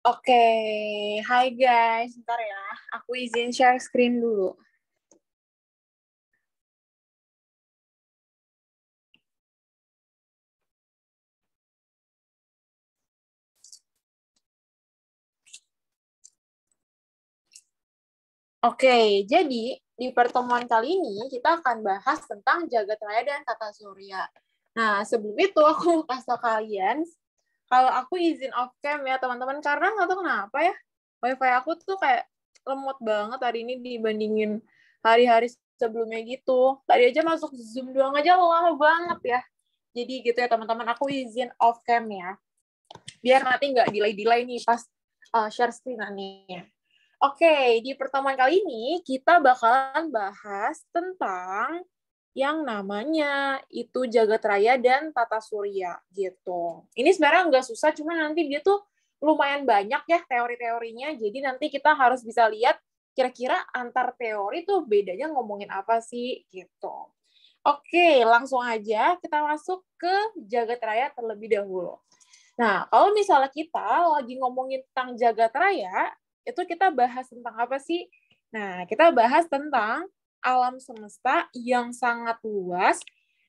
Oke, hai guys, bentar ya. Aku izin share screen dulu. Oke, jadi di pertemuan kali ini kita akan bahas tentang jagat raya dan tata surya. Nah, sebelum itu aku mau kasih tau kalian, kalau aku izin off cam ya teman-teman, karena nggak tahu kenapa ya, wifi aku tuh kayak lemot banget hari ini dibandingin hari-hari sebelumnya gitu. Tadi aja masuk Zoom doang aja lama banget ya. Jadi gitu ya teman-teman, aku izin off cam ya. Biar nanti nggak delay-delay nih pas share screen-annya. Oke, di pertemuan kali ini kita bakalan bahas tentang yang namanya itu jagat raya dan tata surya gitu. Ini sebenarnya nggak susah, cuma nanti dia tuh lumayan banyak ya teori-teorinya. Jadi nanti kita harus bisa lihat kira-kira antar teori tuh bedanya ngomongin apa sih gitu. Oke, langsung aja kita masuk ke jagat raya terlebih dahulu. Nah, kalau misalnya kita lagi ngomongin tentang jagat raya, itu kita bahas tentang apa sih? Nah, kita bahas tentang alam semesta yang sangat luas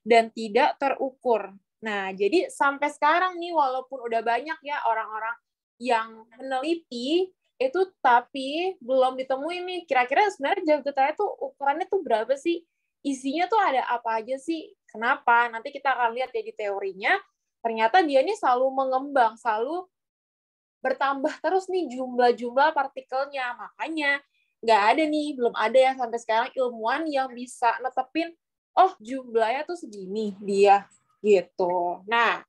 dan tidak terukur. Nah, jadi sampai sekarang nih, walaupun udah banyak ya orang-orang yang meneliti, itu tapi belum ditemuin nih, kira-kira sebenarnya jagat raya tuh ukurannya tuh berapa sih? Isinya tuh ada apa aja sih? Kenapa? Nanti kita akan lihat ya di teorinya, ternyata dia ini selalu mengembang, selalu bertambah terus nih jumlah-jumlah partikelnya. Makanya nggak ada nih, belum ada ya sampai sekarang ilmuwan yang bisa netepin, oh jumlahnya tuh segini dia gitu. Nah,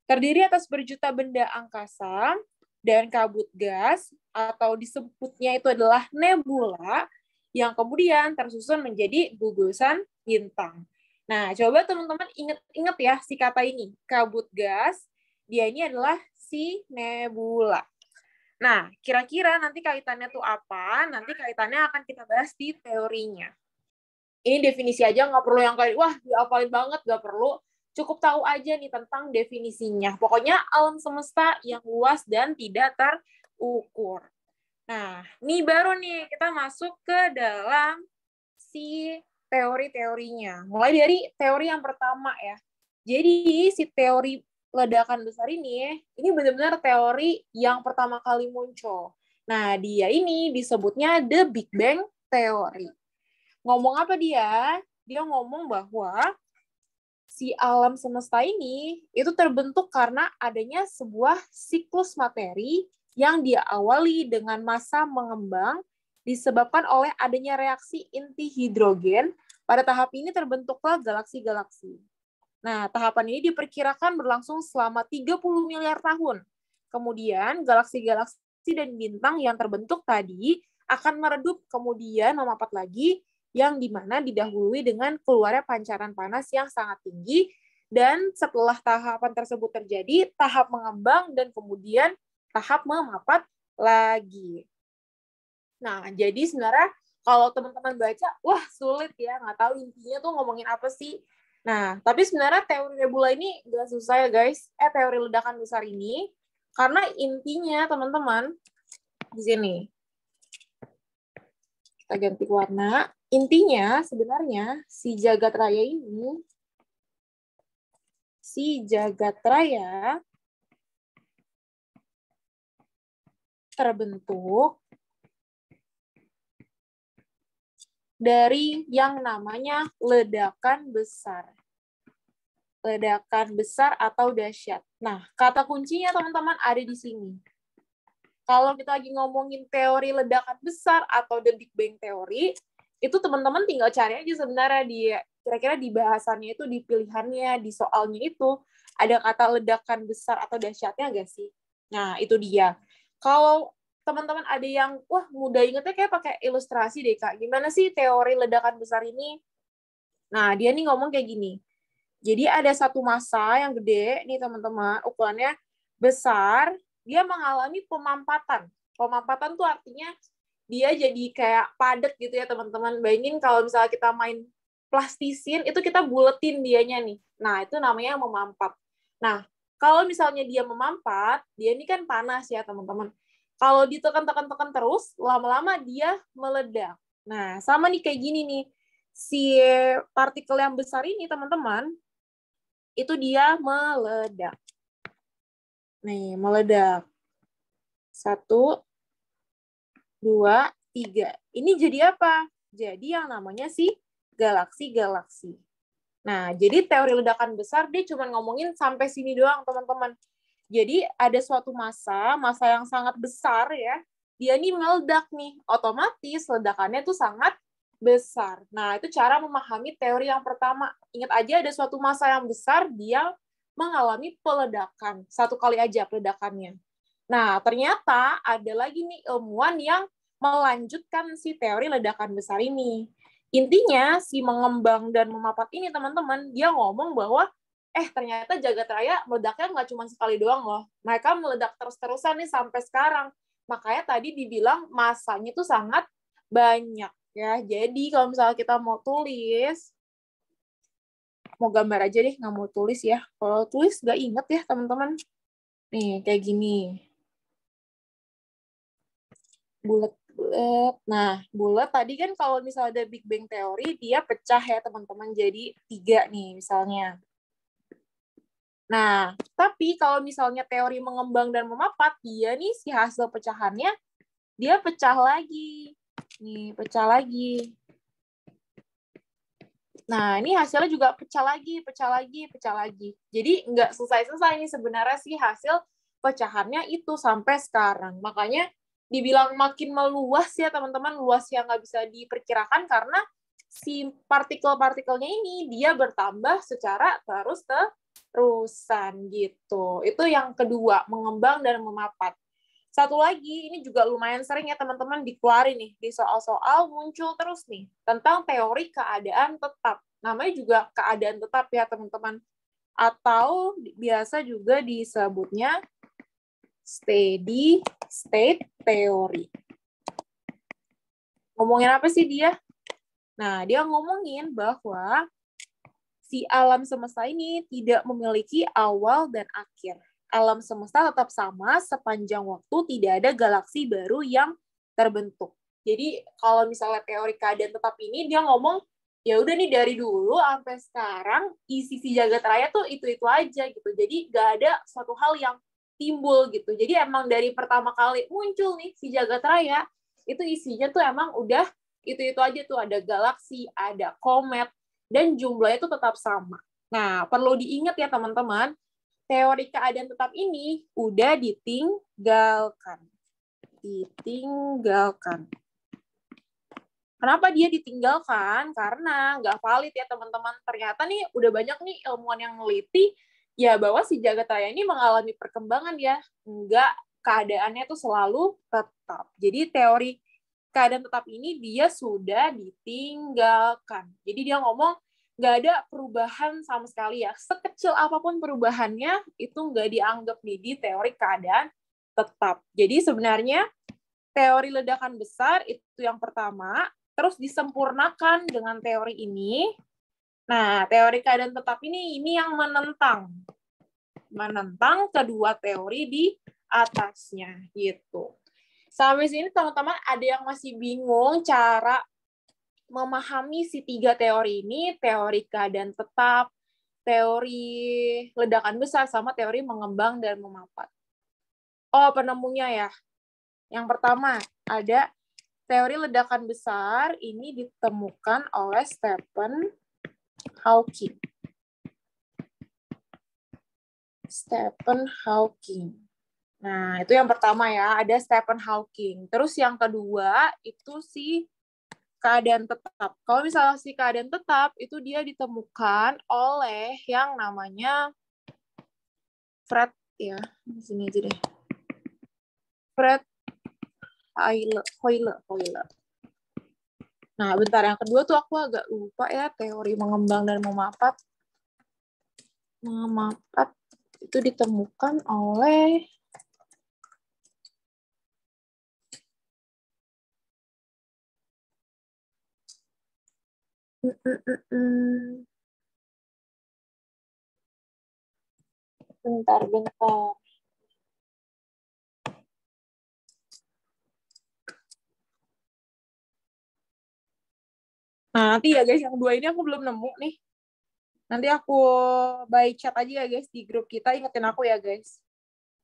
terdiri atas berjuta benda angkasa dan kabut gas atau disebutnya itu adalah nebula yang kemudian tersusun menjadi gugusan bintang. Nah, coba teman-teman ingat-ingat ya si kata ini, kabut gas, dia ini adalah si nebula. Nah, kira-kira nanti kaitannya tuh apa? Nanti kaitannya akan kita bahas di teorinya. Ini definisi aja, nggak perlu yang kayak, wah, dihafalin banget, nggak perlu. Cukup tahu aja nih tentang definisinya. Pokoknya alam semesta yang luas dan tidak terukur. Nah, ini baru nih kita masuk ke dalam si teori-teorinya. Mulai dari teori yang pertama ya. Jadi si teori ledakan besar ini benar-benar teori yang pertama kali muncul. Nah, dia ini disebutnya The Big Bang Theory. Ngomong apa dia? Dia ngomong bahwa si alam semesta ini itu terbentuk karena adanya sebuah siklus materi yang diawali dengan massa mengembang disebabkan oleh adanya reaksi inti hidrogen. Pada tahap ini terbentuklah galaksi-galaksi. Nah, tahapan ini diperkirakan berlangsung selama 30 miliar tahun. Kemudian, galaksi-galaksi dan bintang yang terbentuk tadi akan meredup, kemudian memapat lagi, yang dimana didahului dengan keluarnya pancaran panas yang sangat tinggi, dan setelah tahapan tersebut terjadi, tahap mengembang, dan kemudian tahap memapat lagi. Nah, jadi sebenarnya kalau teman-teman baca, wah sulit ya, nggak tahu intinya tuh ngomongin apa sih. Nah, tapi sebenarnya teori nebula ini nggak susah ya guys. Teori ledakan besar ini, karena intinya teman-teman, di sini. Kita ganti warna. Intinya sebenarnya si jagat raya ini, terbentuk dari yang namanya ledakan besar. Ledakan besar atau dahsyat. Nah, kata kuncinya teman-teman ada di sini. Kalau kita lagi ngomongin teori ledakan besar atau The Big Bang Theory, itu teman-teman tinggal cari aja sebenarnya di kira-kira di bahasannya itu, di pilihannya, di soalnya itu ada kata ledakan besar atau dahsyatnya nggak sih? Nah, itu dia. Kalau teman-teman ada yang, wah mudah ingetnya kayak pakai ilustrasi deh Kak. Gimana sih teori ledakan besar ini? Nah, dia nih ngomong kayak gini. Jadi ada satu massa yang gede, nih teman-teman, ukurannya besar, dia mengalami pemampatan. Pemampatan tuh artinya dia jadi kayak padat gitu ya teman-teman. Bayangin kalau misalnya kita main plastisin, itu kita buletin dianya nih. Nah, itu namanya memampat. Nah, kalau misalnya dia memampat, dia ini kan panas ya teman-teman. Kalau ditekan-tekan-tekan terus, lama-lama dia meledak. Nah, sama nih kayak gini nih. Si partikel yang besar ini, teman-teman, itu dia meledak. Nih, meledak. 1, 2, 3. Ini jadi apa? Jadi yang namanya si galaksi-galaksi. Nah, jadi teori ledakan besar dia cuma ngomongin sampai sini doang, teman-teman. Jadi ada suatu masa yang sangat besar ya, dia nih meledak nih, otomatis ledakannya tuh sangat besar. Nah, itu cara memahami teori yang pertama. Ingat aja ada suatu masa yang besar, dia mengalami peledakan. Satu kali aja peledakannya. Nah, ternyata ada lagi nih ilmuwan yang melanjutkan si teori ledakan besar ini. Intinya, si mengembang dan memapat ini, teman-teman, dia ngomong bahwa ternyata jagat raya meledaknya nggak cuma sekali doang loh. Mereka meledak terus-terusan nih sampai sekarang. Makanya tadi dibilang masanya itu sangat banyak ya. Jadi kalau misalnya kita mau tulis, mau gambar aja deh, nggak mau tulis ya. Kalau tulis nggak inget ya teman-teman. Nih kayak gini. Bulat-bulat. Nah, bulat tadi kan kalau misalnya ada Big Bang teori, dia pecah ya teman-teman jadi 3 nih misalnya. Nah, tapi kalau misalnya teori mengembang dan memapat, dia nih si hasil pecahannya, dia pecah lagi. Nih, pecah lagi. Nah, ini hasilnya juga pecah lagi, pecah lagi, pecah lagi. Jadi nggak selesai-selesai ini sebenarnya sih hasil pecahannya itu sampai sekarang. Makanya dibilang makin meluas ya teman-teman, luas yang nggak bisa diperkirakan karena si partikel-partikelnya ini dia bertambah secara terus-terusan gitu. Itu yang kedua, mengembang dan memapat. Satu lagi, ini juga lumayan sering ya teman-teman dikeluarin nih, di soal-soal muncul terus nih, tentang teori keadaan tetap. Namanya juga keadaan tetap ya teman-teman. Atau biasa juga disebutnya steady state theory. Ngomongin apa sih dia? Nah, dia ngomongin bahwa si alam semesta ini tidak memiliki awal dan akhir. Alam semesta tetap sama sepanjang waktu tidak ada galaksi baru yang terbentuk. Jadi kalau misalnya teori keadaan tetap ini dia ngomong ya udah nih dari dulu sampai sekarang isi si jagat raya tuh itu aja gitu. Jadi nggak ada suatu hal yang timbul gitu. Jadi emang dari pertama kali muncul nih si jagat raya itu isinya tuh emang udah itu aja tuh, ada galaksi, ada komet, dan jumlahnya itu tetap sama. Nah, perlu diingat ya teman-teman, teori keadaan tetap ini udah ditinggalkan. Ditinggalkan. Kenapa dia ditinggalkan? Karena nggak valid ya teman-teman. Ternyata nih udah banyak nih ilmuwan yang neliti ya bahwa si jagat raya ini mengalami perkembangan ya. Nggak, keadaannya tuh selalu tetap. Jadi teori keadaan tetap ini dia sudah ditinggalkan. Jadi dia ngomong nggak ada perubahan sama sekali ya. Sekecil apapun perubahannya itu nggak dianggap nih di teori keadaan tetap. Jadi sebenarnya teori ledakan besar itu yang pertama, terus disempurnakan dengan teori ini. Nah, teori keadaan tetap ini yang menentang kedua teori di atasnya gitu. Sampai sini teman-teman ada yang masih bingung cara memahami si 3 teori ini, teori keadaan tetap, teori ledakan besar, sama teori mengembang dan memapat. Oh, penemunya ya. Yang pertama, ada teori ledakan besar, ini ditemukan oleh Stephen Hawking. Stephen Hawking. Nah, itu yang pertama ya, ada Stephen Hawking. Terus yang kedua, itu si keadaan tetap. Kalau misalnya si keadaan tetap, itu dia ditemukan oleh yang namanya Fred, ya, di sini aja deh. Fred Hoyle. Nah, bentar, yang kedua tuh aku agak lupa ya, teori mengembang dan memapat. Memapat itu ditemukan oleh bentar. Nah, nanti ya guys, yang 2 ini aku belum nemu nih. Nanti aku by chat aja ya guys di grup kita, ingetin aku ya guys.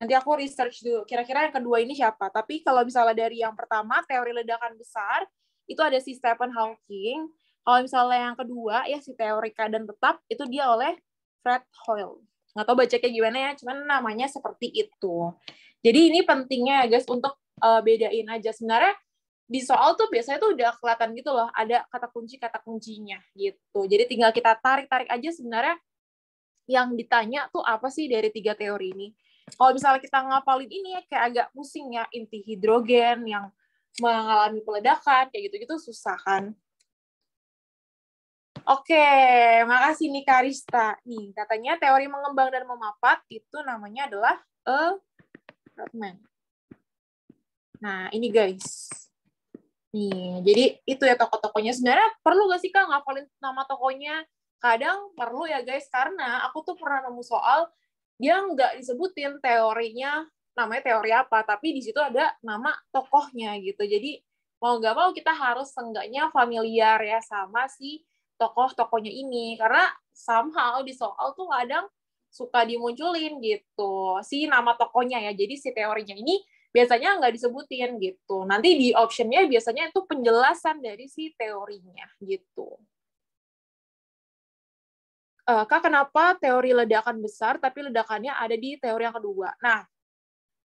Nanti aku research dulu, kira-kira yang kedua ini siapa. Tapi kalau misalnya dari yang pertama, teori ledakan besar, itu ada si Stephen Hawking. Kalau misalnya yang kedua, ya si teori keadaan tetap, itu dia oleh Fred Hoyle. Nggak tahu bacanya gimana ya, cuman namanya seperti itu. Jadi ini pentingnya ya guys, untuk bedain aja. Sebenarnya di soal tuh biasanya tuh udah kelihatan gitu loh, ada kata kuncinya gitu. Jadi tinggal kita tarik-tarik aja sebenarnya yang ditanya tuh apa sih dari 3 teori ini. Kalau misalnya kita ngapalin ini ya kayak agak pusing ya, inti hidrogen yang mengalami peledakan, kayak gitu-gitu susah kan. Oke, makasih nih Karista. Nih, katanya teori mengembang dan memapat itu namanya adalah Rodman. Nah, ini guys. Nih, jadi itu ya tokoh-tokohnya. Sebenarnya perlu gak sih Kak ngapalin nama tokohnya? Kadang perlu ya guys, karena aku tuh pernah nemu soal, dia nggak disebutin teorinya, namanya teori apa, tapi di situ ada nama tokohnya gitu. Jadi mau nggak mau kita harus seenggaknya familiar ya sama si tokoh-tokohnya ini. Karena somehow di soal tuh kadang suka dimunculin gitu, si nama tokohnya ya. Jadi si teorinya ini biasanya nggak disebutin gitu. Nanti di optionnya biasanya itu penjelasan dari si teorinya gitu. Kak, kenapa teori ledakan besar tapi ledakannya ada di teori yang kedua? Nah,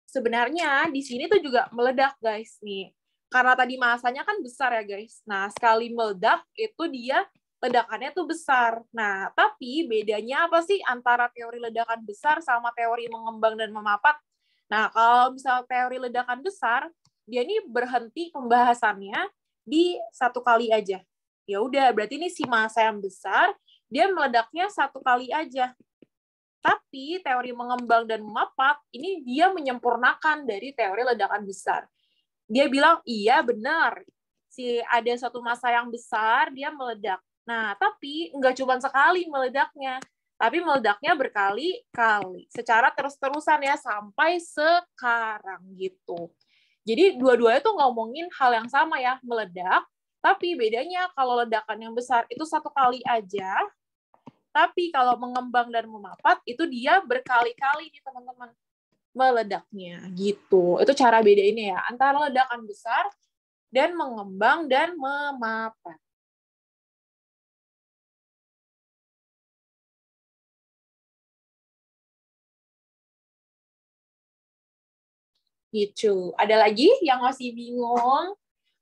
sebenarnya di sini tuh juga meledak guys nih. Karena tadi masanya kan besar ya guys. Nah, sekali meledak itu dia ledakannya tuh besar. Nah, tapi bedanya apa sih antara teori ledakan besar sama teori mengembang dan memapat? Nah, kalau misal teori ledakan besar, dia ini berhenti pembahasannya di satu kali aja. Ya udah, berarti ini si massa yang besar, dia meledaknya satu kali aja. Tapi teori mengembang dan memapat, ini dia menyempurnakan dari teori ledakan besar. Dia bilang, iya benar, si ada satu massa yang besar, dia meledak. Nah, tapi nggak cuma sekali meledaknya, tapi meledaknya berkali-kali, secara terus-terusan ya, sampai sekarang gitu. Jadi dua-duanya tuh ngomongin hal yang sama ya, meledak, tapi bedanya kalau ledakan yang besar itu satu kali aja, tapi kalau mengembang dan memapat, itu dia berkali-kali nih teman-teman meledaknya gitu. Itu cara bedainnya ya, antara ledakan besar dan mengembang dan memapat. Gitu. Ada lagi yang masih bingung?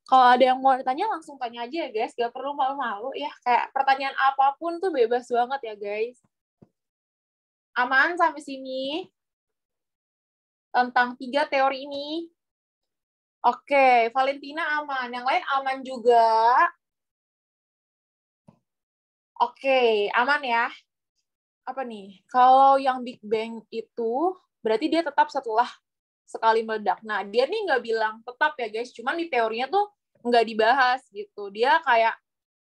Kalau ada yang mau tanya, langsung tanya aja ya guys. Gak perlu malu-malu ya. Kayak pertanyaan apapun tuh bebas banget ya guys. Aman sampai sini? Tentang 3 teori ini? Oke, Valentina aman. Yang lain aman juga? Oke, aman ya. Apa nih? Kalau yang Big Bang itu, berarti dia tetap setelah sekali meledak. Nah, dia nih nggak bilang tetap ya guys, cuman di teorinya tuh nggak dibahas gitu. Dia kayak,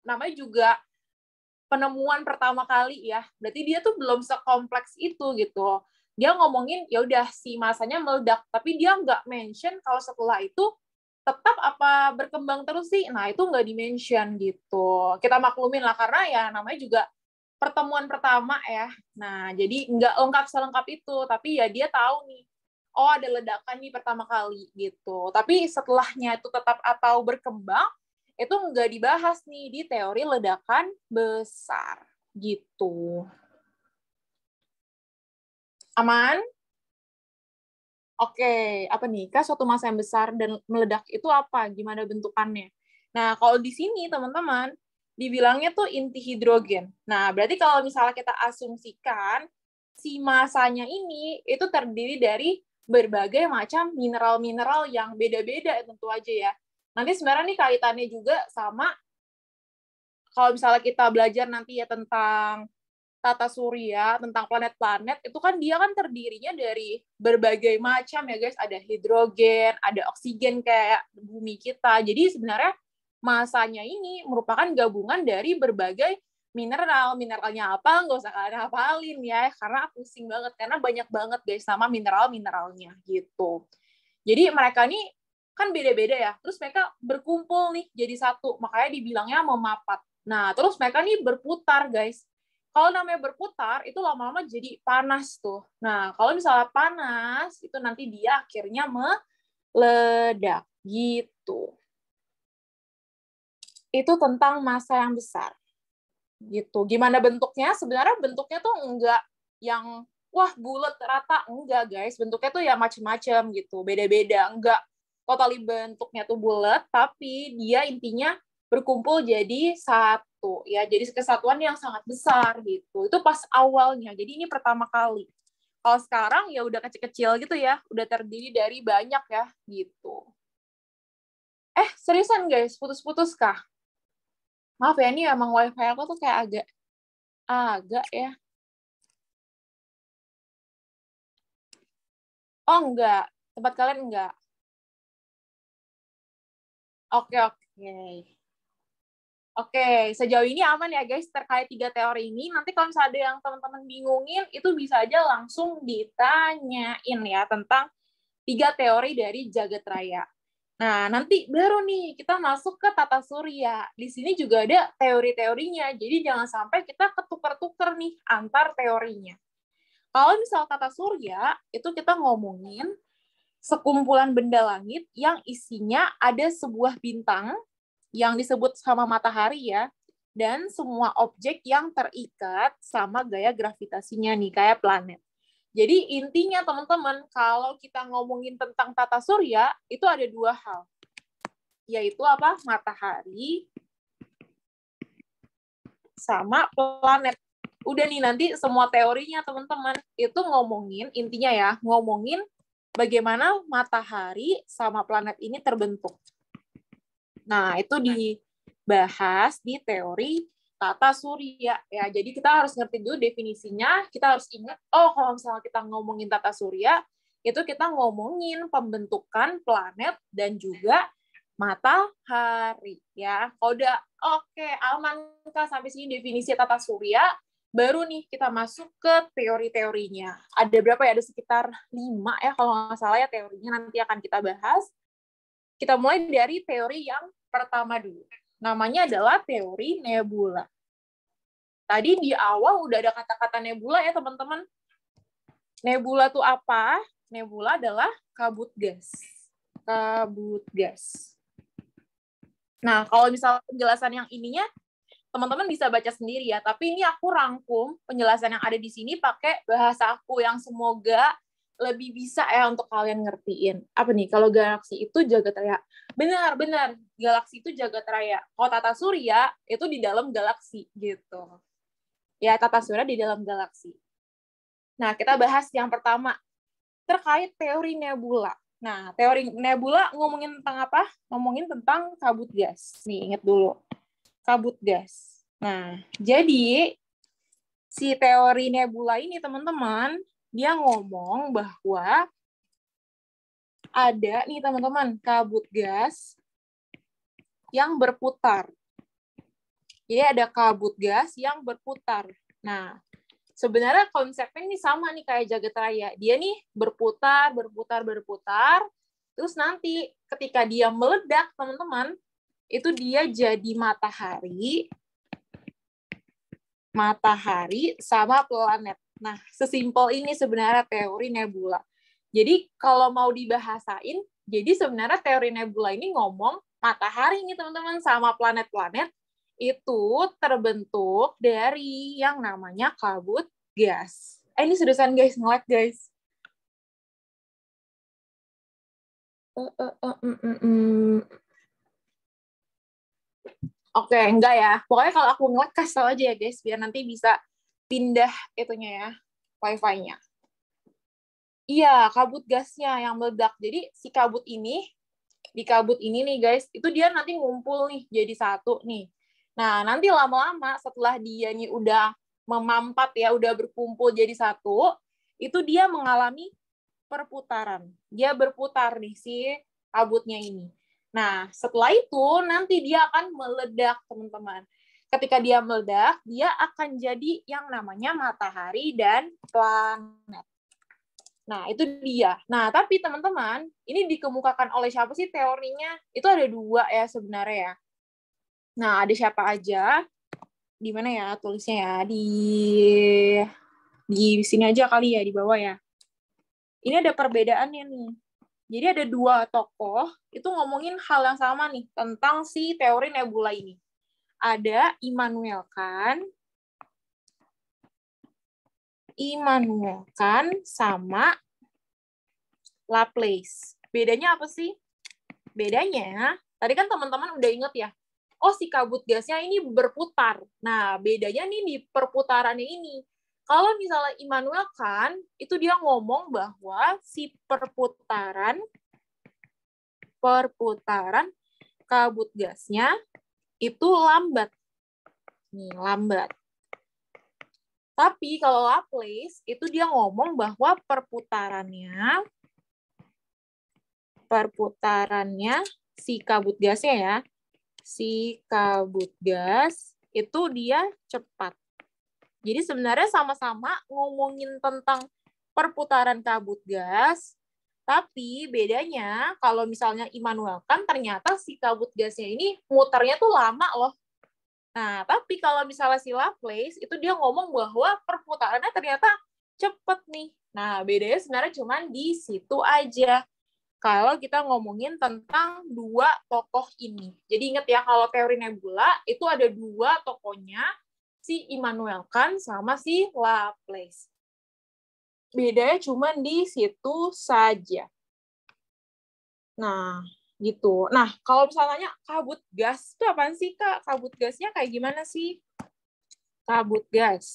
namanya juga penemuan pertama kali ya, berarti dia tuh belum sekompleks itu gitu. Dia ngomongin, ya udah si masanya meledak, tapi dia nggak mention kalau setelah itu tetap apa berkembang terus sih. Nah, itu nggak di-mention gitu. Kita maklumin lah, karena ya namanya juga pertemuan pertama ya. Nah, jadi nggak lengkap selengkap itu, tapi ya dia tahu nih, oh ada ledakan nih pertama kali gitu. Tapi setelahnya itu tetap atau berkembang, itu nggak dibahas nih di teori ledakan besar gitu. Aman? Oke, apa nih? Kak, suatu massa yang besar dan meledak itu apa? Gimana bentukannya? Nah, kalau di sini, teman-teman, dibilangnya tuh inti hidrogen. Nah, berarti kalau misalnya kita asumsikan, si masanya ini itu terdiri dari berbagai macam mineral-mineral yang beda-beda tentu aja ya. Nanti sebenarnya nih kaitannya juga sama, kalau misalnya kita belajar nanti ya tentang tata surya, tentang planet-planet, itu kan dia kan terdirinya dari berbagai macam ya guys, ada hidrogen, ada oksigen kayak bumi kita. Jadi sebenarnya masanya ini merupakan gabungan dari berbagai mineral. Mineralnya apa? Nggak usah kalian hafalin ya, karena pusing banget, karena banyak banget guys sama mineral-mineralnya gitu. Jadi mereka nih kan beda-beda ya, terus mereka berkumpul nih jadi satu, makanya dibilangnya memapat. Nah, terus mereka nih berputar, guys. Kalau namanya berputar, itu lama-lama jadi panas tuh. Nah, kalau misalnya panas, itu nanti dia akhirnya meledak. Gitu. Itu tentang massa yang besar. Gitu. Gimana bentuknya? Sebenarnya bentuknya tuh enggak yang, wah bulat rata. Enggak, guys. Bentuknya tuh ya macam-macam gitu. Beda-beda. Enggak totally bentuknya tuh bulat, tapi dia intinya berkumpul jadi satu. Ya, jadi kesatuan yang sangat besar gitu. Itu pas awalnya. Jadi ini pertama kali. Kalau sekarang ya udah kecil-kecil gitu ya. Udah terdiri dari banyak ya gitu. Seriusan guys, putus-putus kah? Maaf ya, ini emang wifi aku tuh kayak agak ya. Oh enggak, tempat kalian enggak. Oke, oke. Oke, sejauh ini aman ya guys terkait 3 teori ini. Nanti kalau misalnya ada yang teman-teman bingungin, itu bisa aja langsung ditanyain ya tentang 3 teori dari Jagat Raya. Nah, nanti baru nih kita masuk ke tata surya. Di sini juga ada teori-teorinya. Jadi jangan sampai kita ketukar-tukar nih antar teorinya. Kalau misal tata surya, itu kita ngomongin sekumpulan benda langit yang isinya ada sebuah bintang yang disebut sama matahari ya, dan semua objek yang terikat sama gaya gravitasinya nih, kayak planet. Jadi intinya teman-teman, kalau kita ngomongin tentang tata surya, itu ada 2 hal. Yaitu apa? Matahari sama planet. Udah nih, nanti semua teorinya teman-teman, itu ngomongin, intinya ya, ngomongin bagaimana matahari sama planet ini terbentuk. Nah, itu dibahas di teori tata surya. Ya, jadi kita harus ngerti dulu definisinya, kita harus ingat, kalau misalnya kita ngomongin tata surya, itu kita ngomongin pembentukan planet dan juga matahari. Ya, kalau udah oke, aman Kak sampai sini definisi tata surya, baru nih kita masuk ke teori-teorinya. Ada berapa ya? Ada sekitar 5 ya, kalau nggak salah ya teorinya nanti akan kita bahas. Kita mulai dari teori yang pertama dulu. Namanya adalah teori nebula. Tadi di awal udah ada kata-kata nebula ya, teman-teman. Nebula itu apa? Nebula adalah kabut gas. Kabut gas. Nah, kalau misalnya penjelasan yang ininya, teman-teman bisa baca sendiri ya. Tapi ini aku rangkum penjelasan yang ada di sini pakai bahasa aku yang semoga lebih bisa ya untuk kalian ngertiin. Apa nih, kalau galaksi itu jagat raya. Benar, galaksi itu jagat raya. Kalau tata surya, itu di dalam galaksi, gitu. Ya, tata surya di dalam galaksi. Nah, kita bahas yang pertama, terkait teori nebula. Nah, teori nebula ngomongin tentang apa? Ngomongin tentang kabut gas. Nih, ingat dulu. Kabut gas. Nah, jadi si teori nebula ini, teman-teman, dia ngomong bahwa ada nih teman-teman kabut gas yang berputar. Jadi ada kabut gas yang berputar. Nah, sebenarnya konsepnya ini sama nih kayak jagat raya. Dia nih berputar. Terus nanti ketika dia meledak, teman-teman, itu dia jadi matahari sama planet. Nah, sesimpel ini sebenarnya teori nebula. Jadi kalau mau dibahasain, jadi sebenarnya teori nebula ini ngomong matahari ini teman-teman sama planet-planet itu terbentuk dari yang namanya kabut gas. Ini seriusan guys, nge-lag guys. Oke, enggak ya. Pokoknya kalau aku nge-lag, kasih tau aja ya guys, biar nanti bisa pindah itunya ya, wifi-nya. Iya, kabut gasnya yang meledak. Jadi si kabut ini, di kabut ini nih guys, itu dia nanti ngumpul nih jadi satu nih. Nah, nanti lama-lama setelah dia nih udah memampat ya, udah berkumpul jadi satu, itu dia mengalami perputaran. Dia berputar nih si kabutnya ini. Nah, setelah itu nanti dia akan meledak, teman-teman. Ketika dia meledak, dia akan jadi yang namanya matahari dan planet. Nah, itu dia. Nah, tapi teman-teman, ini dikemukakan oleh siapa sih teorinya? Itu ada 2 ya sebenarnya ya. Nah, ada siapa aja? Di mana ya tulisnya ya? Di sini aja kali ya, di bawah ya. Ini ada perbedaannya nih. Jadi ada dua tokoh itu ngomongin hal yang sama nih tentang si teori nebula ini. Ada Immanuel Kant sama Laplace. Bedanya apa sih? Bedanya, tadi kan teman-teman udah inget ya, oh si kabut gasnya ini berputar. Nah, bedanya nih di perputarannya ini. Kalau misalnya Immanuel Kant, itu dia ngomong bahwa si perputaran kabut gasnya itu lambat. Nih, lambat. Tapi kalau Laplace, itu dia ngomong bahwa perputarannya si kabut gasnya ya, si kabut gas itu dia cepat. Jadi sebenarnya sama-sama ngomongin tentang perputaran kabut gas, tapi bedanya kalau misalnya Immanuel Kant ternyata si kabut gasnya ini muternya tuh lama loh. Nah, tapi kalau misalnya si Laplace itu dia ngomong bahwa perputarannya ternyata cepet nih. Nah, bedanya sebenarnya cuma di situ aja. Kalau kita ngomongin tentang dua tokoh ini. Jadi ingat ya, kalau teori nebula itu ada dua tokohnya, si Immanuel Kant sama si Laplace. Bedanya cuma di situ saja. Nah, gitu. Nah, kalau misalnya kabut gas itu apaan sih, Kak? Kabut gasnya kayak gimana sih? Kabut gas.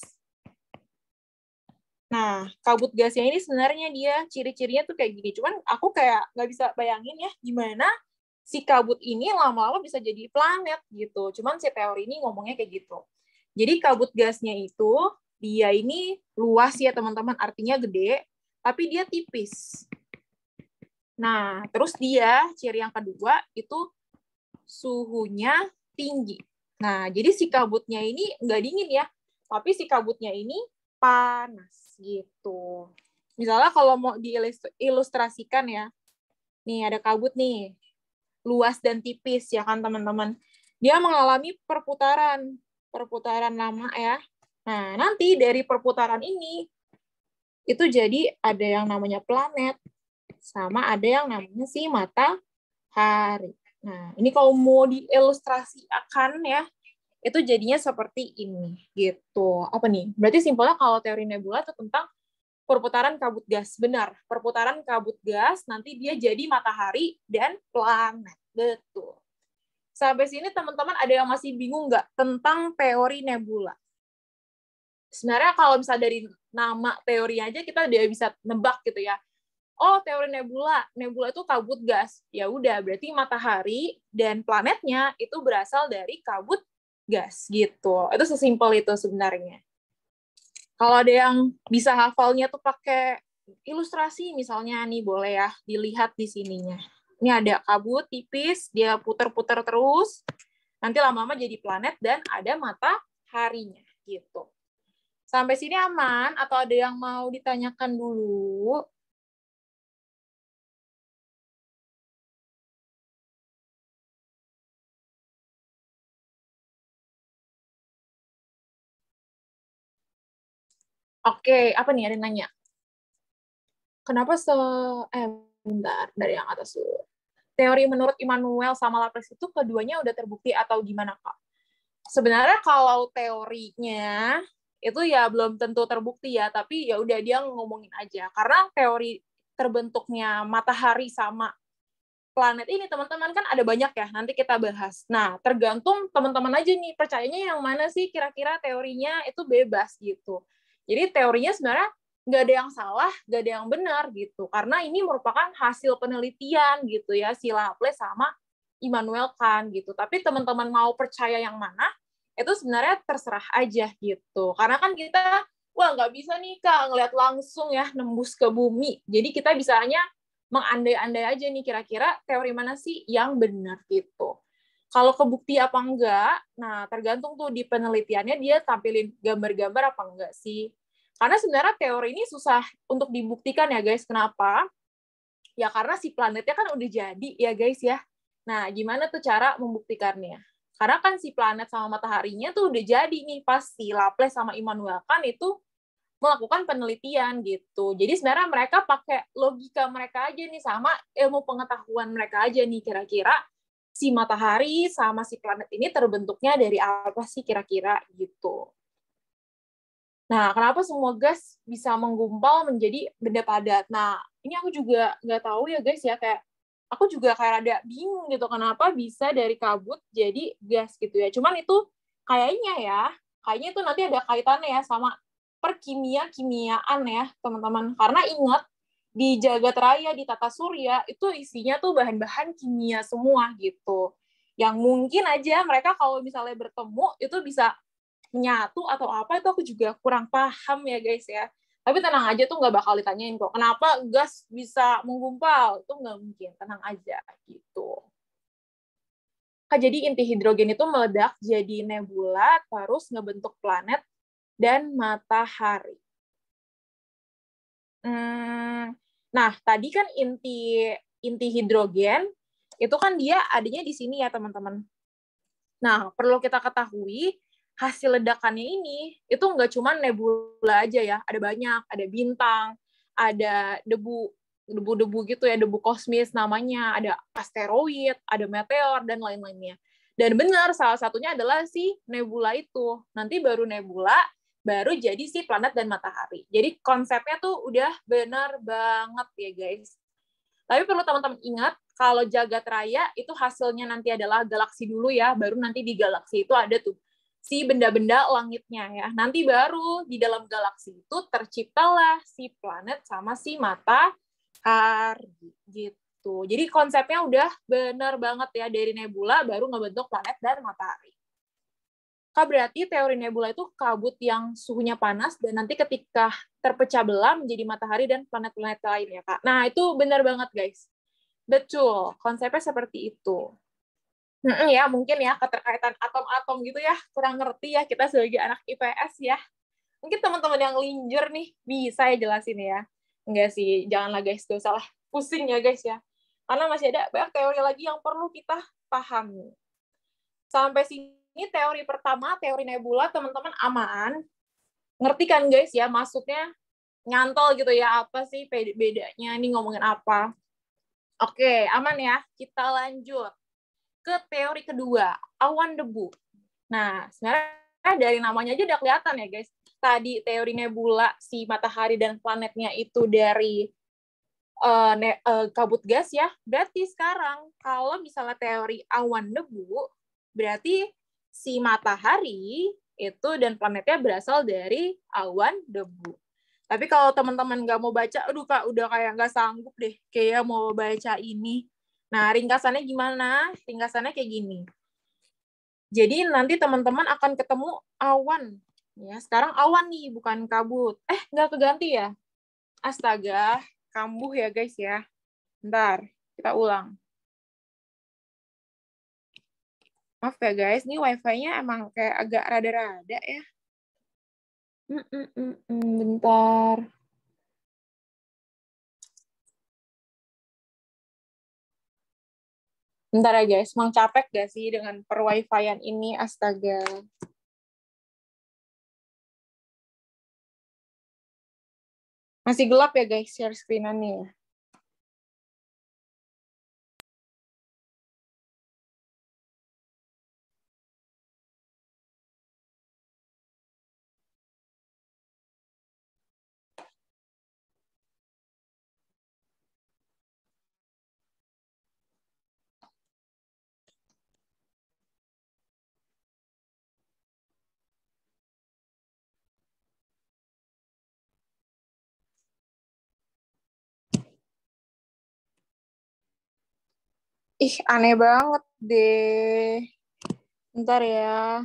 Nah, kabut gasnya ini sebenarnya dia ciri-cirinya tuh kayak gini. Cuman aku kayak nggak bisa bayangin ya gimana si kabut ini lama-lama bisa jadi planet gitu. Cuman si teori ini ngomongnya kayak gitu. Jadi kabut gasnya itu dia ini luas ya teman-teman, artinya gede, tapi dia tipis. Nah, terus dia ciri yang kedua itu suhunya tinggi. Nah, jadi si kabutnya ini nggak dingin ya, tapi si kabutnya ini panas gitu. Misalnya kalau mau diilustrasikan ya, nih ada kabut nih, luas dan tipis ya kan teman-teman. Dia mengalami perputaran lama ya. Nah, nanti dari perputaran ini itu jadi ada yang namanya planet sama ada yang namanya si matahari. Nah, ini kalau mau diilustrasikan ya, itu jadinya seperti ini gitu. Apa nih? Berarti simpelnya kalau teori nebula itu tentang perputaran kabut gas. Benar, perputaran kabut gas nanti dia jadi matahari dan planet. Betul. Sampai sini teman-teman ada yang masih bingung nggak tentang teori nebula? Sebenarnya kalau misalnya dari nama teori aja kita udah bisa nebak gitu ya. Oh, teori nebula. Nebula itu kabut gas. Ya udah, berarti matahari dan planetnya itu berasal dari kabut gas gitu. Itu sesimpel itu sebenarnya. Kalau ada yang bisa hafalnya tuh pakai ilustrasi misalnya nih boleh ya dilihat di sininya. Ini ada kabut tipis, dia putar-putar terus. Nanti lama-lama jadi planet dan ada mataharinya gitu. Sampai sini aman atau ada yang mau ditanyakan dulu? Oke, apa nih ada yang nanya? Kenapa bentar, dari yang atas dulu. Teori menurut Immanuel sama Laplace itu keduanya udah terbukti atau gimana, Kak? Sebenarnya kalau teorinya itu ya belum tentu terbukti ya, tapi ya udah dia ngomongin aja. Karena teori terbentuknya matahari sama planet ini teman-teman kan ada banyak ya, nanti kita bahas. Nah, tergantung teman-teman aja nih, percayanya yang mana sih kira-kira teorinya itu bebas gitu. Jadi teorinya sebenarnya nggak ada yang salah, nggak ada yang benar gitu. Karena ini merupakan hasil penelitian gitu ya, si Laplace sama Immanuel Kant gitu. Tapi teman-teman mau percaya yang mana, itu sebenarnya terserah aja gitu. Karena kan kita, wah nggak bisa nih Kak, ngeliat langsung ya, nembus ke bumi. Jadi kita bisa hanya mengandai-andai aja nih kira-kira teori mana sih yang benar gitu. Kalau kebukti apa enggak, nah tergantung tuh di penelitiannya dia tampilin gambar-gambar apa enggak sih. Karena sebenarnya teori ini susah untuk dibuktikan ya guys. Kenapa? Ya karena si planetnya kan udah jadi ya guys ya. Nah, gimana tuh cara membuktikannya? Karena kan si planet sama mataharinya tuh udah jadi nih pas si Laplace sama Immanuel Kant itu melakukan penelitian gitu. Jadi sebenarnya mereka pakai logika mereka aja nih sama ilmu pengetahuan mereka aja nih kira-kira si matahari sama si planet ini terbentuknya dari apa sih kira-kira gitu. Nah, kenapa semua gas bisa menggumpal menjadi benda padat? Nah, ini aku juga nggak tahu ya guys ya, kayak aku juga kayak rada bingung gitu kenapa bisa dari kabut jadi gas gitu ya. Cuman itu kayaknya itu nanti ada kaitannya ya sama perkimia-kimiaan ya teman-teman. Karena ingat di jagat raya di tata surya itu isinya tuh bahan-bahan kimia semua gitu. Yang mungkin aja mereka kalau misalnya bertemu itu bisa menyatu atau apa itu aku juga kurang paham ya guys ya. Tapi tenang aja tuh nggak bakal ditanyain kok. Kenapa gas bisa menggumpal? Itu nggak mungkin. Tenang aja gitu. Jadi inti hidrogen itu meledak jadi nebula terus ngebentuk planet dan matahari. Nah, tadi kan inti hidrogen itu kan dia adanya di sini ya teman-teman. Nah, perlu kita ketahui hasil ledakannya ini itu nggak cuma nebula aja ya, ada banyak, ada bintang, ada debu-debu gitu ya, debu kosmis namanya, ada asteroid, ada meteor dan lain-lainnya. Dan benar salah satunya adalah si nebula itu. Nanti baru nebula, baru jadi si planet dan matahari. Jadi konsepnya tuh udah benar banget ya guys. Tapi perlu teman-teman ingat, kalau jagat raya itu hasilnya nanti adalah galaksi dulu ya, baru nanti di galaksi itu ada tuh si benda-benda langitnya ya. Nanti baru di dalam galaksi itu terciptalah si planet sama si matahari gitu. Jadi konsepnya udah benar banget ya, dari nebula baru ngebentuk planet dan matahari. Kak, berarti teori nebula itu kabut yang suhunya panas dan nanti ketika terpecah belah menjadi matahari dan planet-planet lain ya, Kak. Nah, itu benar banget, guys. Betul, konsepnya seperti itu. Ya, mungkin ya keterkaitan atom-atom gitu ya, kurang ngerti ya kita sebagai anak IPS ya. Mungkin teman-teman yang linjur nih bisa ya jelasin ya. Enggak sih, janganlah guys, gak usah pusing ya guys ya. Karena masih ada banyak teori lagi yang perlu kita pahami. Sampai sini teori pertama, teori nebula, teman-teman aman. Ngerti kan guys ya, maksudnya nyantol gitu ya, apa sih bedanya, ini ngomongin apa. Oke, aman ya. Kita lanjut ke teori kedua, awan debu. Nah, sebenarnya dari namanya aja udah kelihatan ya guys. Tadi teori nebula, si matahari dan planetnya itu dari kabut gas ya. Berarti sekarang kalau misalnya teori awan debu, berarti si matahari itu dan planetnya berasal dari awan debu. Tapi kalau teman-teman nggak mau baca, aduh Kak, udah kayak nggak sanggup deh, kayak mau baca ini. Nah, ringkasannya gimana? Ringkasannya kayak gini. Jadi nanti teman-teman akan ketemu awan. Ya, sekarang awan nih, bukan kabut. Nggak keganti ya? Astaga, kambuh ya guys ya. Bentar, kita ulang. Maaf ya guys, ini wifi-nya emang kayak agak rada-rada ya. Bentar. Bentar ya guys, mau capek gak sih dengan per wifi-an ini? Astaga. Masih gelap ya guys, share screen-annya. Ih, aneh banget deh. Bentar ya.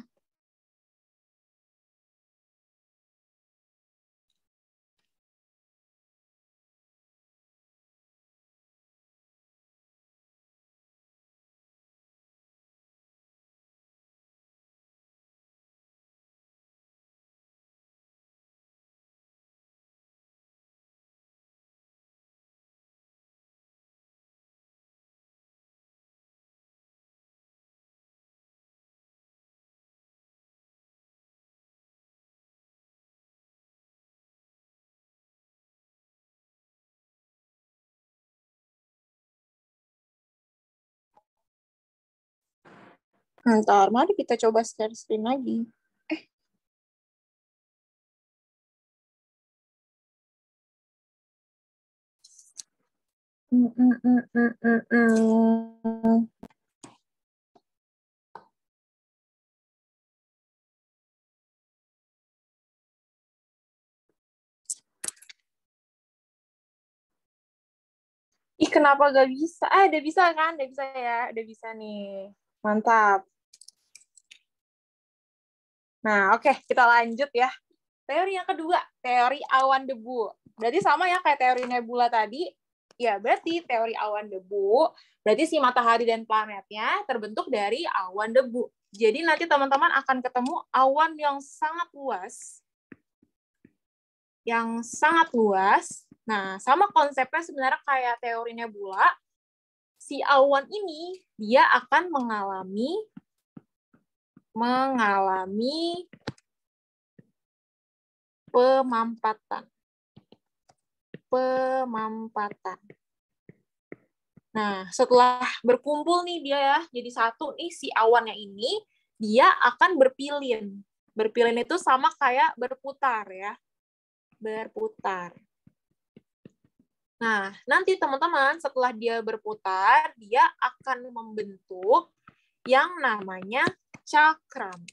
Ntar, mari kita coba share screen lagi. Ih, kenapa gak bisa? Udah bisa kan? Udah bisa ya? Udah bisa nih. Mantap. Nah, oke. Kita lanjut ya. Teori yang kedua, teori awan debu. Berarti sama ya kayak teori nebula tadi. Ya, berarti teori awan debu, berarti si matahari dan planetnya terbentuk dari awan debu. Jadi nanti teman-teman akan ketemu awan yang sangat luas. Yang sangat luas. Nah, sama konsepnya sebenarnya kayak teori nebula. Si awan ini, dia akan mengalami pemampatan. Nah, setelah berkumpul nih dia ya, jadi satu nih si awannya ini, dia akan berpilin. Berpilin itu sama kayak berputar ya. Berputar. Nah, nanti teman-teman setelah dia berputar, dia akan membentuk yang namanya cakram.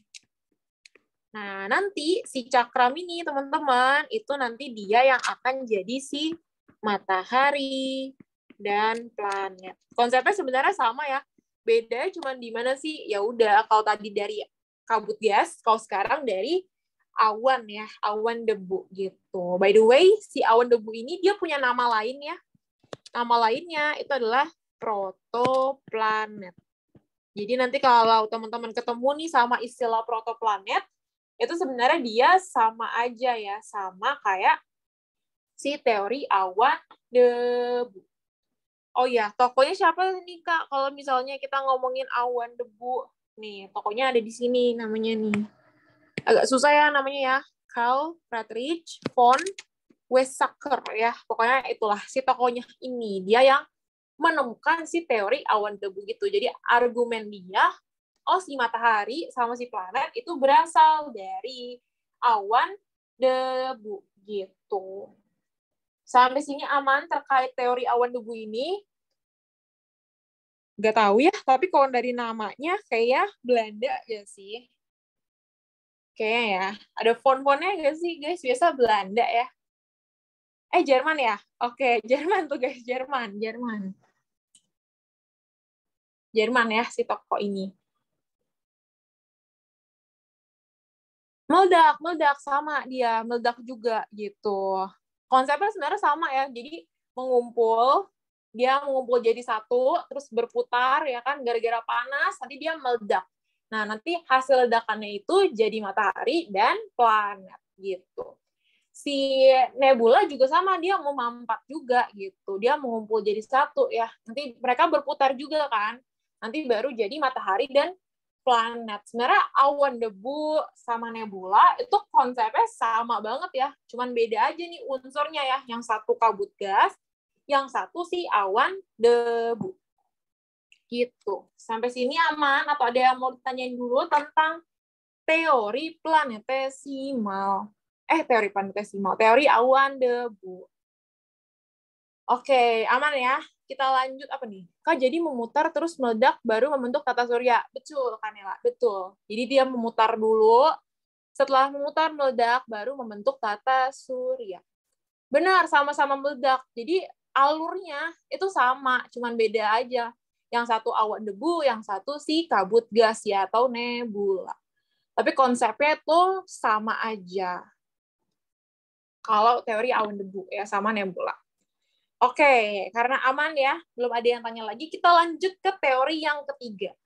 Nah, nanti si cakram ini teman-teman, itu nanti dia yang akan jadi si matahari dan planet. Konsepnya sebenarnya sama ya. Bedanya cuma di mana sih? Ya udah, kalau tadi dari kabut gas, kalau sekarang dari awan ya, awan debu gitu. By the way, si awan debu ini dia punya nama lain ya. Nama lainnya itu adalah protoplanet. Jadi nanti kalau teman-teman ketemu nih sama istilah protoplanet, itu sebenarnya dia sama aja ya, sama kayak si teori awan debu. Oh ya, tokonya siapa nih Kak? Kalau misalnya kita ngomongin awan debu, nih tokonya ada di sini namanya nih. Agak susah ya namanya ya. Carl Friedrich von Weizsäcker ya. Pokoknya itulah si tokonya ini. Dia yang menemukan si teori awan debu gitu. Jadi argumen dia, oh si matahari sama si planet itu berasal dari awan debu gitu. Sampai sini aman terkait teori awan debu ini? Gak tahu ya, tapi kalau dari namanya kayak Belanda ya sih. Kayaknya ya. Ada font-fontnya gak sih guys? Biasa Belanda ya. Jerman ya? Oke, Jerman tuh guys. Jerman. Jerman ya si toko ini. Meledak sama dia. Meledak juga gitu. Konsepnya sebenarnya sama ya. Jadi dia mengumpul jadi satu, terus berputar ya kan, gara-gara panas, nanti dia meledak. Nah, nanti hasil ledakannya itu jadi matahari dan planet gitu. Si nebula juga sama, dia mau mampat juga gitu. Dia mengumpul jadi satu ya. Nanti mereka berputar juga kan. Nanti baru jadi matahari dan planet. Sebenarnya awan debu sama nebula itu konsepnya sama banget ya. Cuman beda aja nih unsurnya ya. Yang satu kabut gas, yang satu sih awan debu. Gitu. Sampai sini aman atau ada yang mau ditanyain dulu tentang teori planetesimal? Teori awan debu. Oke, aman ya. Kita lanjut apa nih? Kak, jadi memutar terus meledak baru membentuk tata surya. Betul, Kanela. Betul. Jadi dia memutar dulu, setelah memutar meledak baru membentuk tata surya. Benar, sama-sama meledak. Jadi alurnya itu sama, cuman beda aja. Yang satu awan debu, yang satu si kabut gas ya atau nebula. Tapi konsepnya tuh sama aja. Kalau teori awan debu ya sama nebula. Oke, karena aman ya, belum ada yang tanya lagi, kita lanjut ke teori yang ketiga.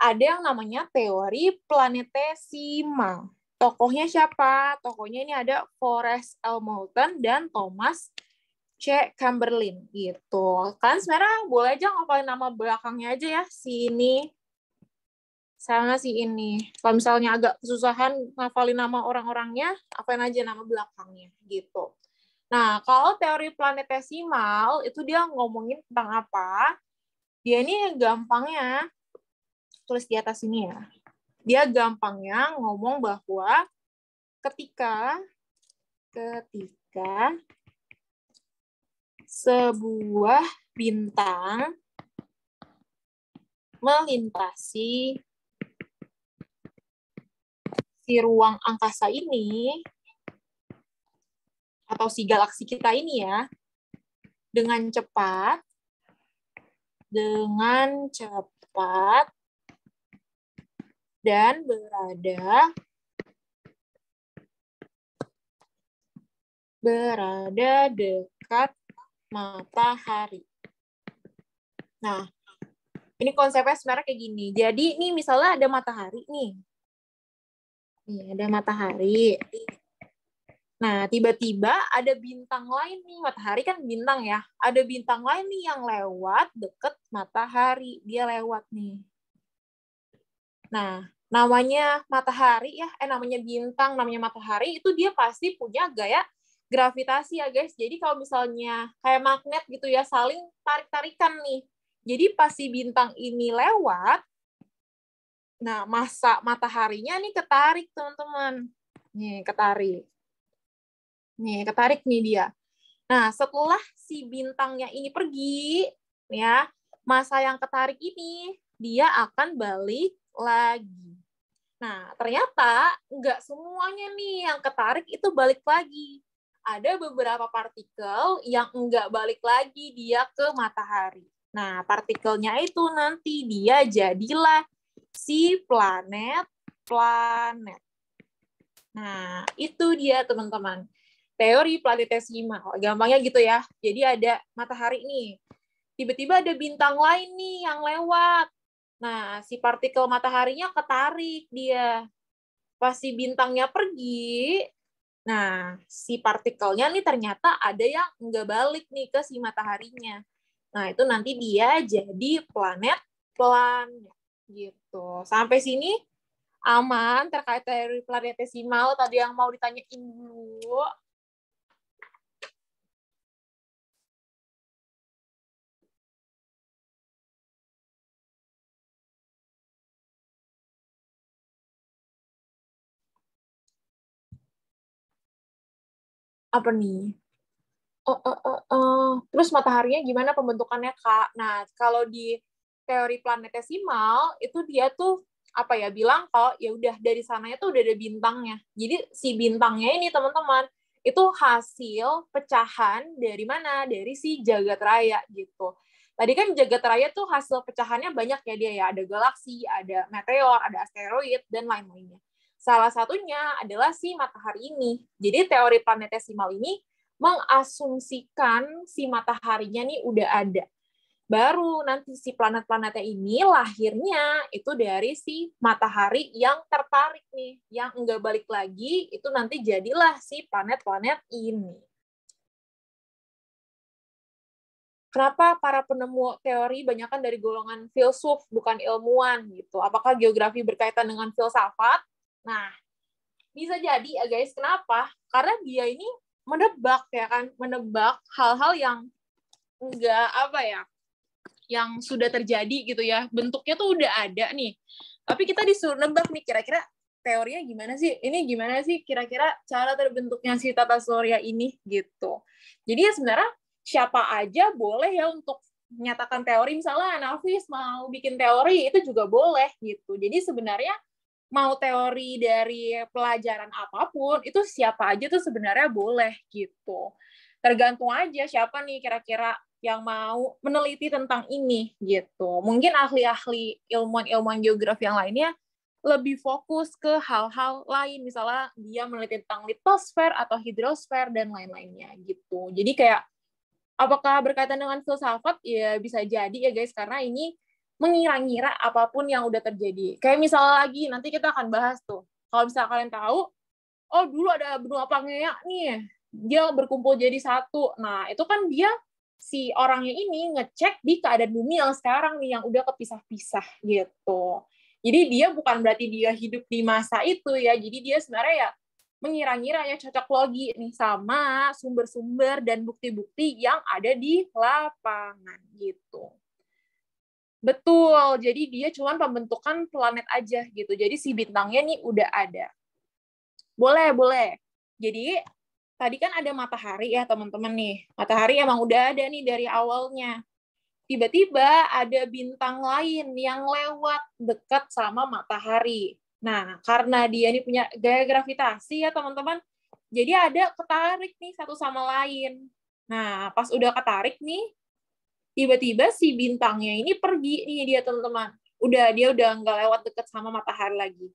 Ada yang namanya teori planetesimal. Tokohnya siapa? Tokohnya ini ada Forrest L. Moulton dan Thomas C. Chamberlain gitu. Kan sebenarnya boleh aja ngapalin nama belakangnya aja ya, si ini sama si ini. Kalau misalnya agak kesusahan ngafalin nama orang-orangnya, apain aja nama belakangnya gitu. Nah, kalau teori planetesimal itu dia ngomongin tentang apa? Dia ini gampangnya tulis di atas ini ya. Dia gampangnya ngomong bahwa ketika sebuah bintang melintasi si ruang angkasa ini, atau si galaksi kita ini ya, dengan cepat dan berada dekat matahari. Nah, ini konsepnya sebenarnya kayak gini. Jadi ini misalnya ada matahari nih. Nih, ada matahari. Nah, tiba-tiba ada bintang lain nih. Matahari kan bintang ya. Ada bintang lain nih yang lewat deket matahari. Dia lewat nih. Nah, namanya matahari ya, namanya bintang, namanya matahari, itu dia pasti punya gaya gravitasi ya guys. Jadi kalau misalnya kayak magnet gitu ya, saling tarik-tarikan nih. Jadi pas si bintang ini lewat, nah masa mataharinya nih ketarik teman-teman. Nih ketarik. Nih ketarik nih dia. Nah setelah si bintangnya ini pergi, ya masa yang ketarik ini dia akan balik lagi. Nah ternyata nggak semuanya nih yang ketarik itu balik lagi. Ada beberapa partikel yang nggak balik lagi dia ke matahari. Nah, partikelnya itu nanti dia jadilah si planet-planet. Nah, itu dia teman-teman. Teori planetesimal. Gampangnya gitu ya. Jadi ada matahari nih. Tiba-tiba ada bintang lain nih yang lewat. Nah, si partikel mataharinya ketarik dia. Pas si bintangnya pergi, nah, si partikelnya nih ternyata ada yang nggak balik nih ke si mataharinya. Nah, itu nanti dia jadi planet-planet gitu. Sampai sini aman terkait teori planetesimal tadi yang mau ditanyain dulu. Apa nih? Terus mataharinya gimana pembentukannya, Kak? Nah, kalau di teori planetesimal itu dia tuh apa ya bilang kalau ya udah dari sananya tuh udah ada bintangnya. Jadi si bintangnya ini teman-teman itu hasil pecahan dari mana? Dari si jagat raya gitu. Tadi kan jagat raya tuh hasil pecahannya banyak ya dia ya. Ada galaksi, ada meteor, ada asteroid dan lain-lainnya. Salah satunya adalah si matahari ini. Jadi teori planetesimal ini mengasumsikan si mataharinya nih udah ada. Baru nanti si planet-planetnya ini lahirnya itu dari si matahari yang tertarik nih, yang enggak balik lagi, itu nanti jadilah si planet-planet ini. Kenapa para penemu teori banyakkan dari golongan filsuf, bukan ilmuwan gitu? Apakah geografi berkaitan dengan filsafat? Nah, bisa jadi ya guys, kenapa? Karena dia ini menebak ya kan, menebak hal-hal yang enggak apa ya, yang sudah terjadi gitu ya. Bentuknya tuh udah ada nih. Tapi kita disuruh nebak nih kira-kira teorinya gimana sih? Ini gimana sih kira-kira cara terbentuknya si tata surya ini gitu. Jadi ya sebenarnya siapa aja boleh ya untuk menyatakan teori. Misalnya Nafis mau bikin teori itu juga boleh gitu. Jadi sebenarnya mau teori dari pelajaran apapun, itu siapa aja tuh sebenarnya boleh gitu. Tergantung aja siapa nih kira-kira yang mau meneliti tentang ini gitu. Mungkin ahli-ahli ilmuwan-ilmuwan geografi yang lainnya lebih fokus ke hal-hal lain, misalnya dia meneliti tentang litosfer atau hidrosfer dan lain-lainnya gitu. Jadi kayak apakah berkaitan dengan filsafat? Ya bisa jadi ya guys, karena ini mengira-ngira apapun yang udah terjadi. Kayak misalnya lagi, nanti kita akan bahas tuh. Kalau misalnya kalian tahu, oh dulu ada benua Pangea nih, dia berkumpul jadi satu. Nah, itu kan dia, si orangnya ini ngecek di keadaan bumi yang sekarang nih, yang udah kepisah-pisah gitu. Jadi dia bukan berarti dia hidup di masa itu ya, jadi dia sebenarnya ya mengira-ngira ya cocok logi nih sama sumber-sumber dan bukti-bukti yang ada di lapangan gitu. Betul, jadi dia cuma pembentukan planet aja gitu. Jadi si bintangnya nih udah ada. Boleh. Jadi tadi kan ada matahari ya teman-teman nih. Matahari emang udah ada nih dari awalnya. Tiba-tiba ada bintang lain yang lewat dekat sama matahari. Nah, karena dia ini punya gaya gravitasi ya teman-teman, jadi ada ketarik nih satu sama lain. Nah, pas udah ketarik nih, tiba-tiba si bintangnya ini pergi nih dia teman-teman. Dia udah nggak lewat dekat sama matahari lagi.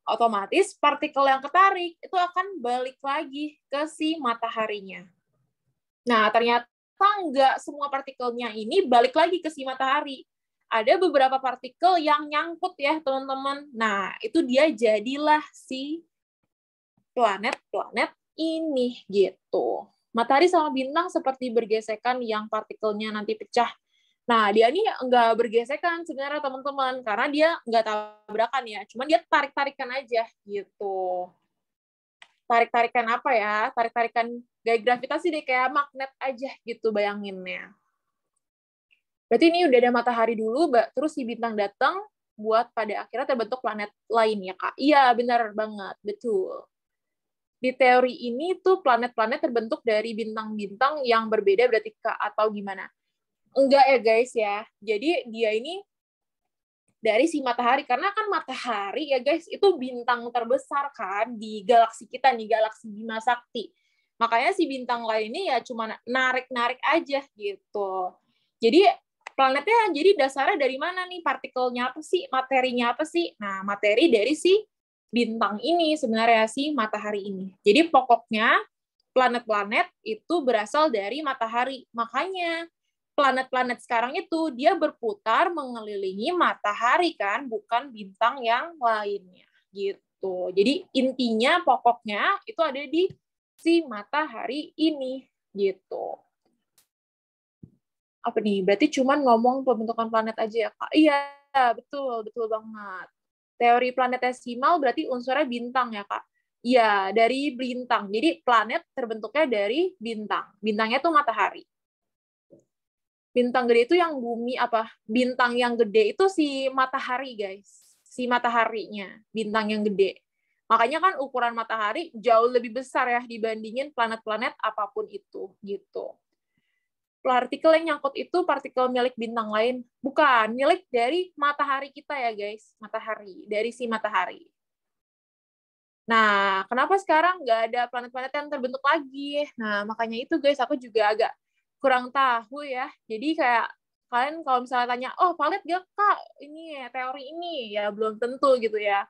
Otomatis partikel yang ketarik itu akan balik lagi ke si mataharinya. Nah, ternyata nggak semua partikelnya ini balik lagi ke si matahari. Ada beberapa partikel yang nyangkut ya, teman-teman. Nah, itu dia jadilah si planet-planet ini, gitu. Matahari sama bintang seperti bergesekan yang partikelnya nanti pecah. Nah, dia ini nggak bergesekan sebenarnya, teman-teman. Karena dia nggak tabrakan ya. Cuman dia tarik-tarikan aja, gitu. Tarik-tarikan apa ya? Tarik-tarikan gaya gravitasi deh, kayak magnet aja gitu bayanginnya. Berarti ini udah ada matahari dulu, terus si bintang datang buat pada akhirnya terbentuk planet lain ya, Kak? Iya, benar banget. Betul. Di teori ini tuh planet-planet terbentuk dari bintang-bintang yang berbeda berarti, Kak, atau gimana? Enggak ya, guys ya. Jadi dia ini dari si matahari, karena kan matahari ya guys itu bintang terbesar kan di galaksi kita nih, galaksi Bima Sakti. Makanya si bintang lain ini ya cuma narik-narik aja gitu. Jadi planetnya jadi dasarnya dari mana nih, partikelnya apa sih, materinya apa sih? Nah, materi dari si bintang ini sebenarnya, si matahari ini. Jadi pokoknya planet-planet itu berasal dari matahari. Makanya planet-planet sekarang itu dia berputar mengelilingi matahari kan, bukan bintang yang lainnya gitu. Jadi intinya pokoknya itu ada di si matahari ini gitu. Apa nih? Berarti cuman ngomong pembentukan planet aja ya, Kak? Iya, betul banget. Teori planetesimal berarti unsurnya bintang ya, Kak? Iya, dari bintang. Jadi planet terbentuknya dari bintang. Bintangnya tuh matahari. Bintang gede itu yang bumi apa? Bintang yang gede itu si matahari, guys. Si mataharinya, bintang yang gede. Makanya kan ukuran matahari jauh lebih besar ya dibandingin planet-planet apapun itu, gitu. Partikel yang nyangkut itu partikel milik bintang lain, bukan milik dari matahari kita ya, guys. Matahari, dari si matahari. Nah, kenapa sekarang nggak ada planet-planet yang terbentuk lagi? Nah, makanya itu, guys, aku juga agak kurang tahu ya. Jadi kayak kalian kalau misalnya tanya, oh valid gak Kak ini teori ini? Ya belum tentu gitu ya.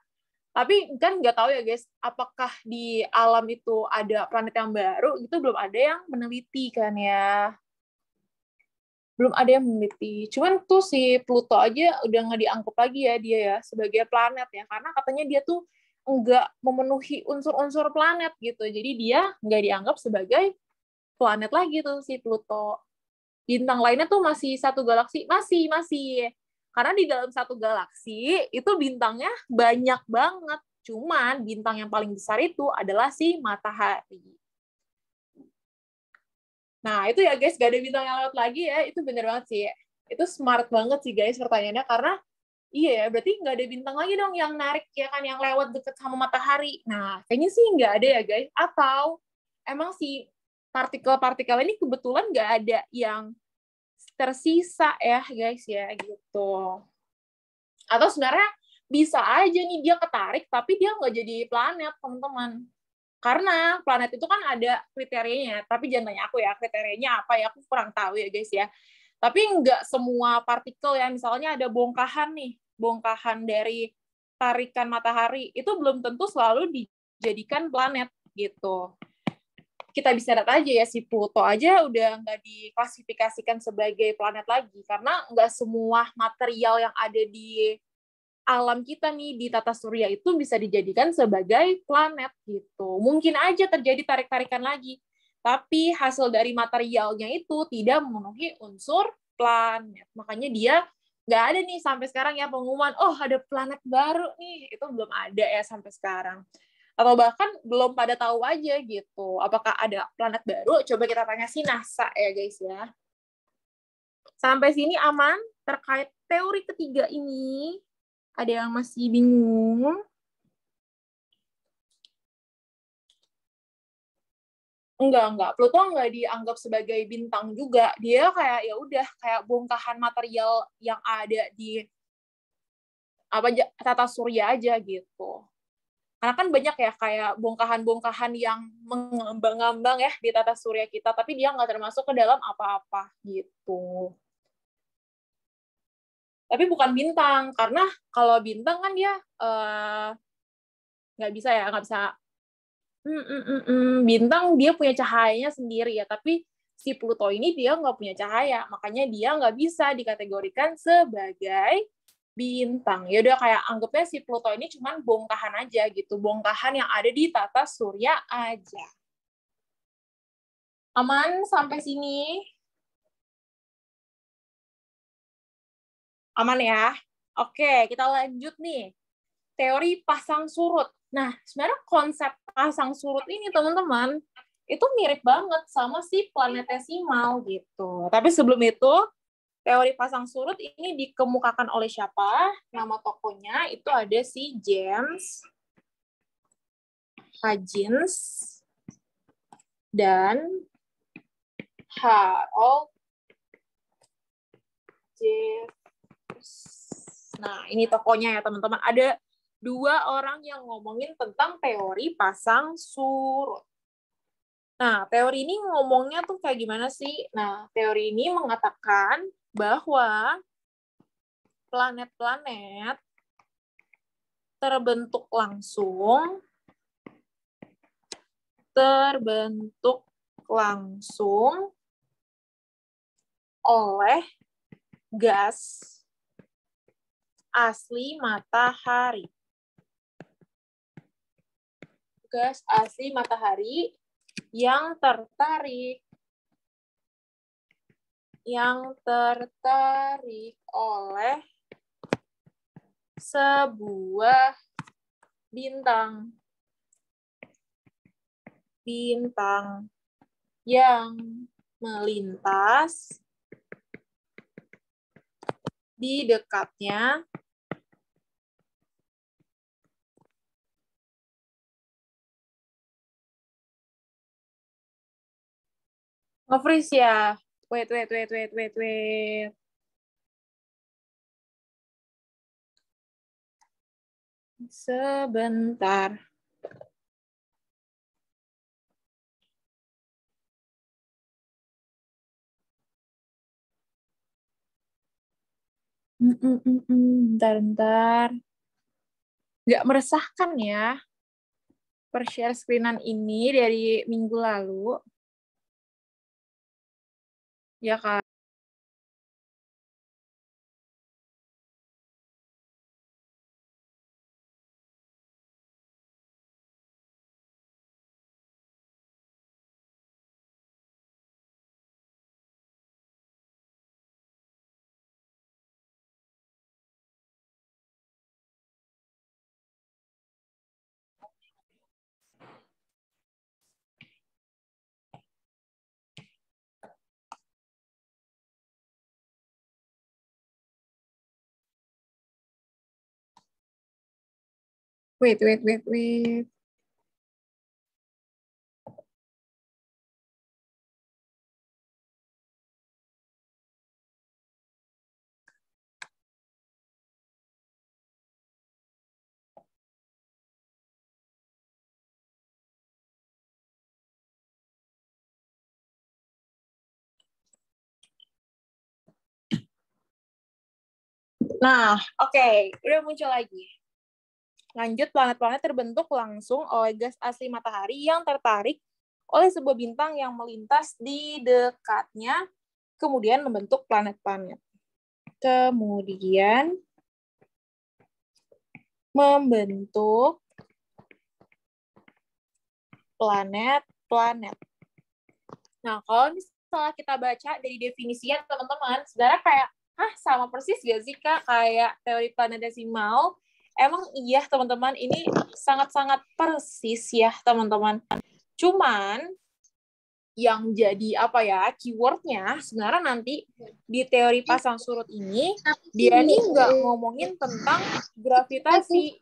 Tapi kan nggak tahu ya guys, apakah di alam itu ada planet yang baru, itu belum ada yang meneliti kan ya. Belum ada yang meneliti. Cuman tuh si Pluto aja udah nggak dianggap lagi ya dia ya sebagai planet ya. Karena katanya dia tuh nggak memenuhi unsur-unsur planet gitu. Jadi dia nggak dianggap sebagai planet lagi tuh si Pluto. Bintang lainnya tuh masih satu galaksi, masih. Karena di dalam satu galaksi itu bintangnya banyak banget. Cuman bintang yang paling besar itu adalah si matahari. Nah, itu ya guys, gak ada bintang yang lewat lagi ya. Itu bener banget sih. Itu smart banget sih guys pertanyaannya. Karena iya ya, berarti nggak ada bintang lagi dong yang narik ya kan, yang lewat deket sama matahari. Nah, kayaknya sih nggak ada ya guys. Atau emang si partikel-partikel ini kebetulan nggak ada yang tersisa ya guys ya gitu. Atau sebenarnya bisa aja nih dia ketarik tapi dia nggak jadi planet teman-teman. Karena planet itu kan ada kriterianya, tapi jangan tanya aku ya kriterianya apa ya, aku kurang tahu ya guys ya. Tapi nggak semua partikel ya, misalnya ada bongkahan dari tarikan matahari, itu belum tentu selalu dijadikan planet gitu. Kita bisa lihat aja ya, si Pluto aja udah nggak diklasifikasikan sebagai planet lagi, karena nggak semua material yang ada di alam kita nih, di tata surya itu bisa dijadikan sebagai planet gitu. Mungkin aja terjadi tarik-tarikan lagi, tapi hasil dari materialnya itu tidak memenuhi unsur planet. Makanya dia nggak ada nih sampai sekarang ya pengumuman, oh ada planet baru nih, itu belum ada ya sampai sekarang. Atau bahkan belum pada tahu aja gitu, apakah ada planet baru, coba kita tanya si NASA ya guys ya. Sampai sini aman? terkait teori ketiga ini, ada yang masih bingung? Enggak. Pluto enggak dianggap sebagai bintang juga. Dia kayak ya udah kayak bongkahan material yang ada di tata surya aja gitu. Karena kan banyak ya kayak bongkahan-bongkahan yang mengambang-ambang ya di tata surya kita, tapi dia nggak termasuk ke dalam apa-apa gitu. Tapi bukan bintang, karena kalau bintang kan dia nggak bisa ya, nggak bisa. Bintang dia punya cahayanya sendiri ya, tapi si Pluto ini dia nggak punya cahaya, makanya dia nggak bisa dikategorikan sebagai bintang. Ya udah kayak anggapnya si Pluto ini cuman bongkahan aja gitu, bongkahan yang ada di tata surya aja. Aman sampai sini? Aman ya? Oke, kita lanjut nih. Teori pasang surut. Nah, sebenarnya konsep pasang surut ini, teman-teman, itu mirip banget sama si planetesimal gitu. Tapi sebelum itu, teori pasang surut ini dikemukakan oleh siapa? Nama tokohnya itu ada si James Huggins dan Harold Jeffers. Nah, ini tokohnya ya, teman-teman. Ada dua orang yang ngomongin tentang teori pasang surut. Nah, teori ini ngomongnya tuh kayak gimana sih? Nah, teori ini mengatakan bahwa planet-planet terbentuk langsung oleh gas asli matahari. Gas asli matahari yang tertarik oleh sebuah bintang yang melintas di dekatnya nge-freeze ya. Wait. Sebentar. Bentar. Nggak meresahkan ya per-share screen-an ini dari minggu lalu. Ya kan? Wait. Nah, oke. Udah muncul lagi. Lanjut, planet-planet terbentuk langsung oleh gas asli matahari yang tertarik oleh sebuah bintang yang melintas di dekatnya, kemudian membentuk planet-planet. Kemudian membentuk planet-planet. Nah, kalau misalnya kita baca dari definisinya, teman-teman, sebenarnya kayak, sama persis gak sih, Kak? Kayak teori planetesimal. Emang iya, teman-teman, ini sangat-sangat persis ya, teman-teman. Cuman, yang jadi apa ya keywordnya sebenarnya nanti di teori pasang surut ini dia nih nggak ngomongin tentang gravitasi.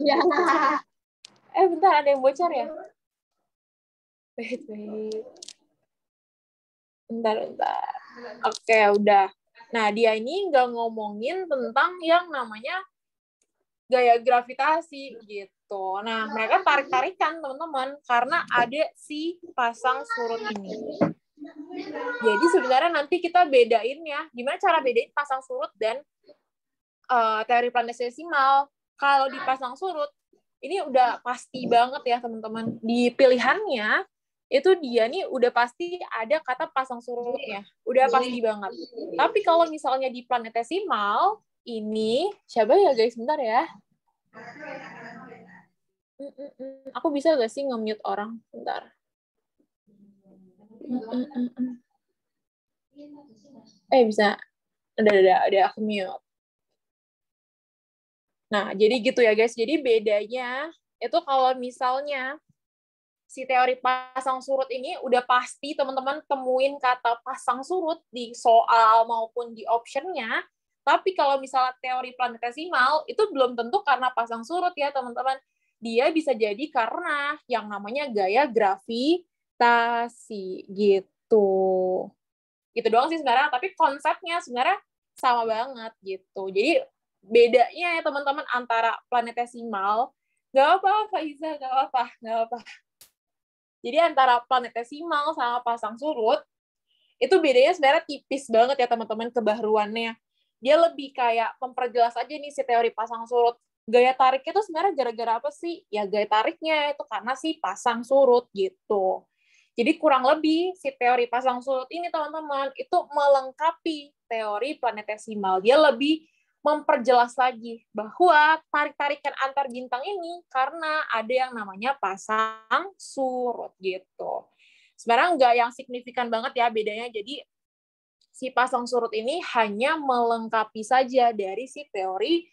Bentar, ada yang bocor ya? Wait. Bentar. Oke, udah. Nah, dia ini nggak ngomongin tentang yang namanya gaya gravitasi gitu. Nah, mereka tarik-tarikan teman-teman karena ada si pasang surut ini. Jadi sebenarnya nanti kita bedain ya, gimana cara bedain pasang surut dan teori planetesimal. Kalau di pasang surut, ini udah pasti banget ya teman-teman. Di pilihannya, itu dia nih udah pasti ada kata pasang surutnya. Udah pasti banget. Tapi kalau misalnya di planetesimal, ini, siapa ya guys? Bentar ya. Aku bisa gak sih nge-mute orang? Bentar. Bisa. Udah aku mute. Nah, jadi gitu ya guys. Jadi bedanya itu kalau misalnya si teori pasang surut ini udah pasti teman-teman temuin kata pasang surut di soal maupun di optionnya. Tapi kalau misalnya teori planetesimal itu belum tentu karena pasang surut ya teman-teman. Dia bisa jadi karena yang namanya gaya gravitasi gitu. Gitu doang sih sebenarnya. Tapi konsepnya sebenarnya sama banget gitu. Jadi bedanya ya teman-teman antara planetesimal, nggak apa-apa Faiza, nggak apa-apa. Jadi antara planetesimal sama pasang surut, itu bedanya sebenarnya tipis banget ya teman-teman kebaharuannya. Dia lebih kayak memperjelas aja nih si teori pasang surut. Gaya tariknya itu sebenarnya gara-gara apa sih? Ya gaya tariknya itu karena si pasang surut gitu. Jadi kurang lebih si teori pasang surut ini teman-teman itu melengkapi teori planetesimal. Dia lebih memperjelas lagi bahwa tarik-tarikan antar bintang ini karena ada yang namanya pasang surut gitu. Sebenarnya nggak yang signifikan banget ya bedanya. Jadi si pasang surut ini hanya melengkapi saja dari si teori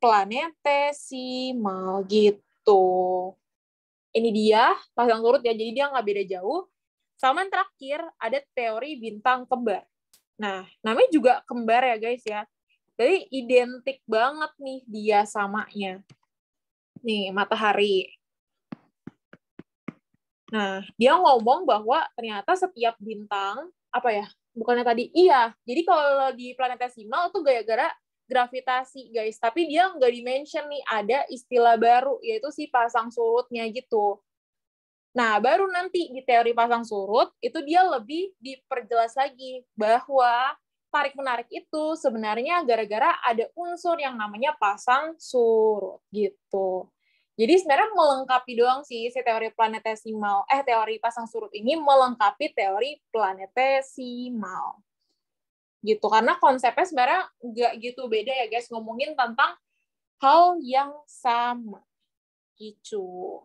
planetesimal gitu. Ini dia pasang surut ya, jadi dia nggak beda jauh. Sama yang terakhir ada teori bintang kembar. Nah, namanya juga kembar ya guys ya. Jadi identik banget nih dia samanya. Nih, matahari. Nah, dia ngomong bahwa ternyata setiap bintang, apa ya, bukannya tadi, iya. Jadi kalau di planetesimal tuh gara-gara gravitasi, guys. Tapi dia nggak di-mention nih, ada istilah baru, yaitu si pasang surutnya gitu. Nah, baru nanti di teori pasang surut, itu dia lebih diperjelas lagi bahwa tarik-menarik itu sebenarnya gara-gara ada unsur yang namanya pasang surut gitu. Jadi sebenarnya melengkapi doang sih si teori planetesimal, teori pasang surut ini melengkapi teori planetesimal. Gitu, karena konsepnya sebenarnya nggak gitu beda ya guys, ngomongin tentang hal yang sama. Gitu.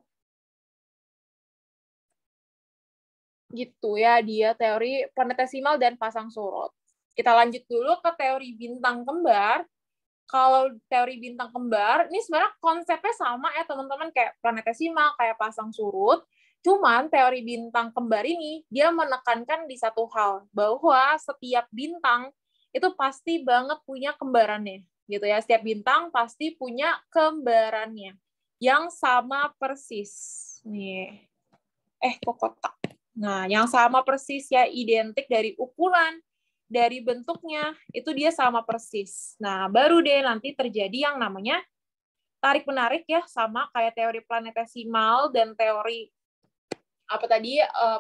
Gitu ya dia teori planetesimal dan pasang surut. Kita lanjut dulu ke teori bintang kembar. Kalau teori bintang kembar, ini sebenarnya konsepnya sama ya teman-teman, kayak planetesimal, kayak pasang surut. Cuman teori bintang kembar ini, dia menekankan di satu hal, bahwa setiap bintang itu pasti banget punya kembarannya. Gitu ya, setiap bintang pasti punya kembarannya. Yang sama persis. Nih. Kok kotak? Nah, yang sama persis ya, identik dari ukuran, dari bentuknya, itu dia sama persis. Nah, baru deh nanti terjadi yang namanya tarik-menarik ya, sama kayak teori planetesimal dan teori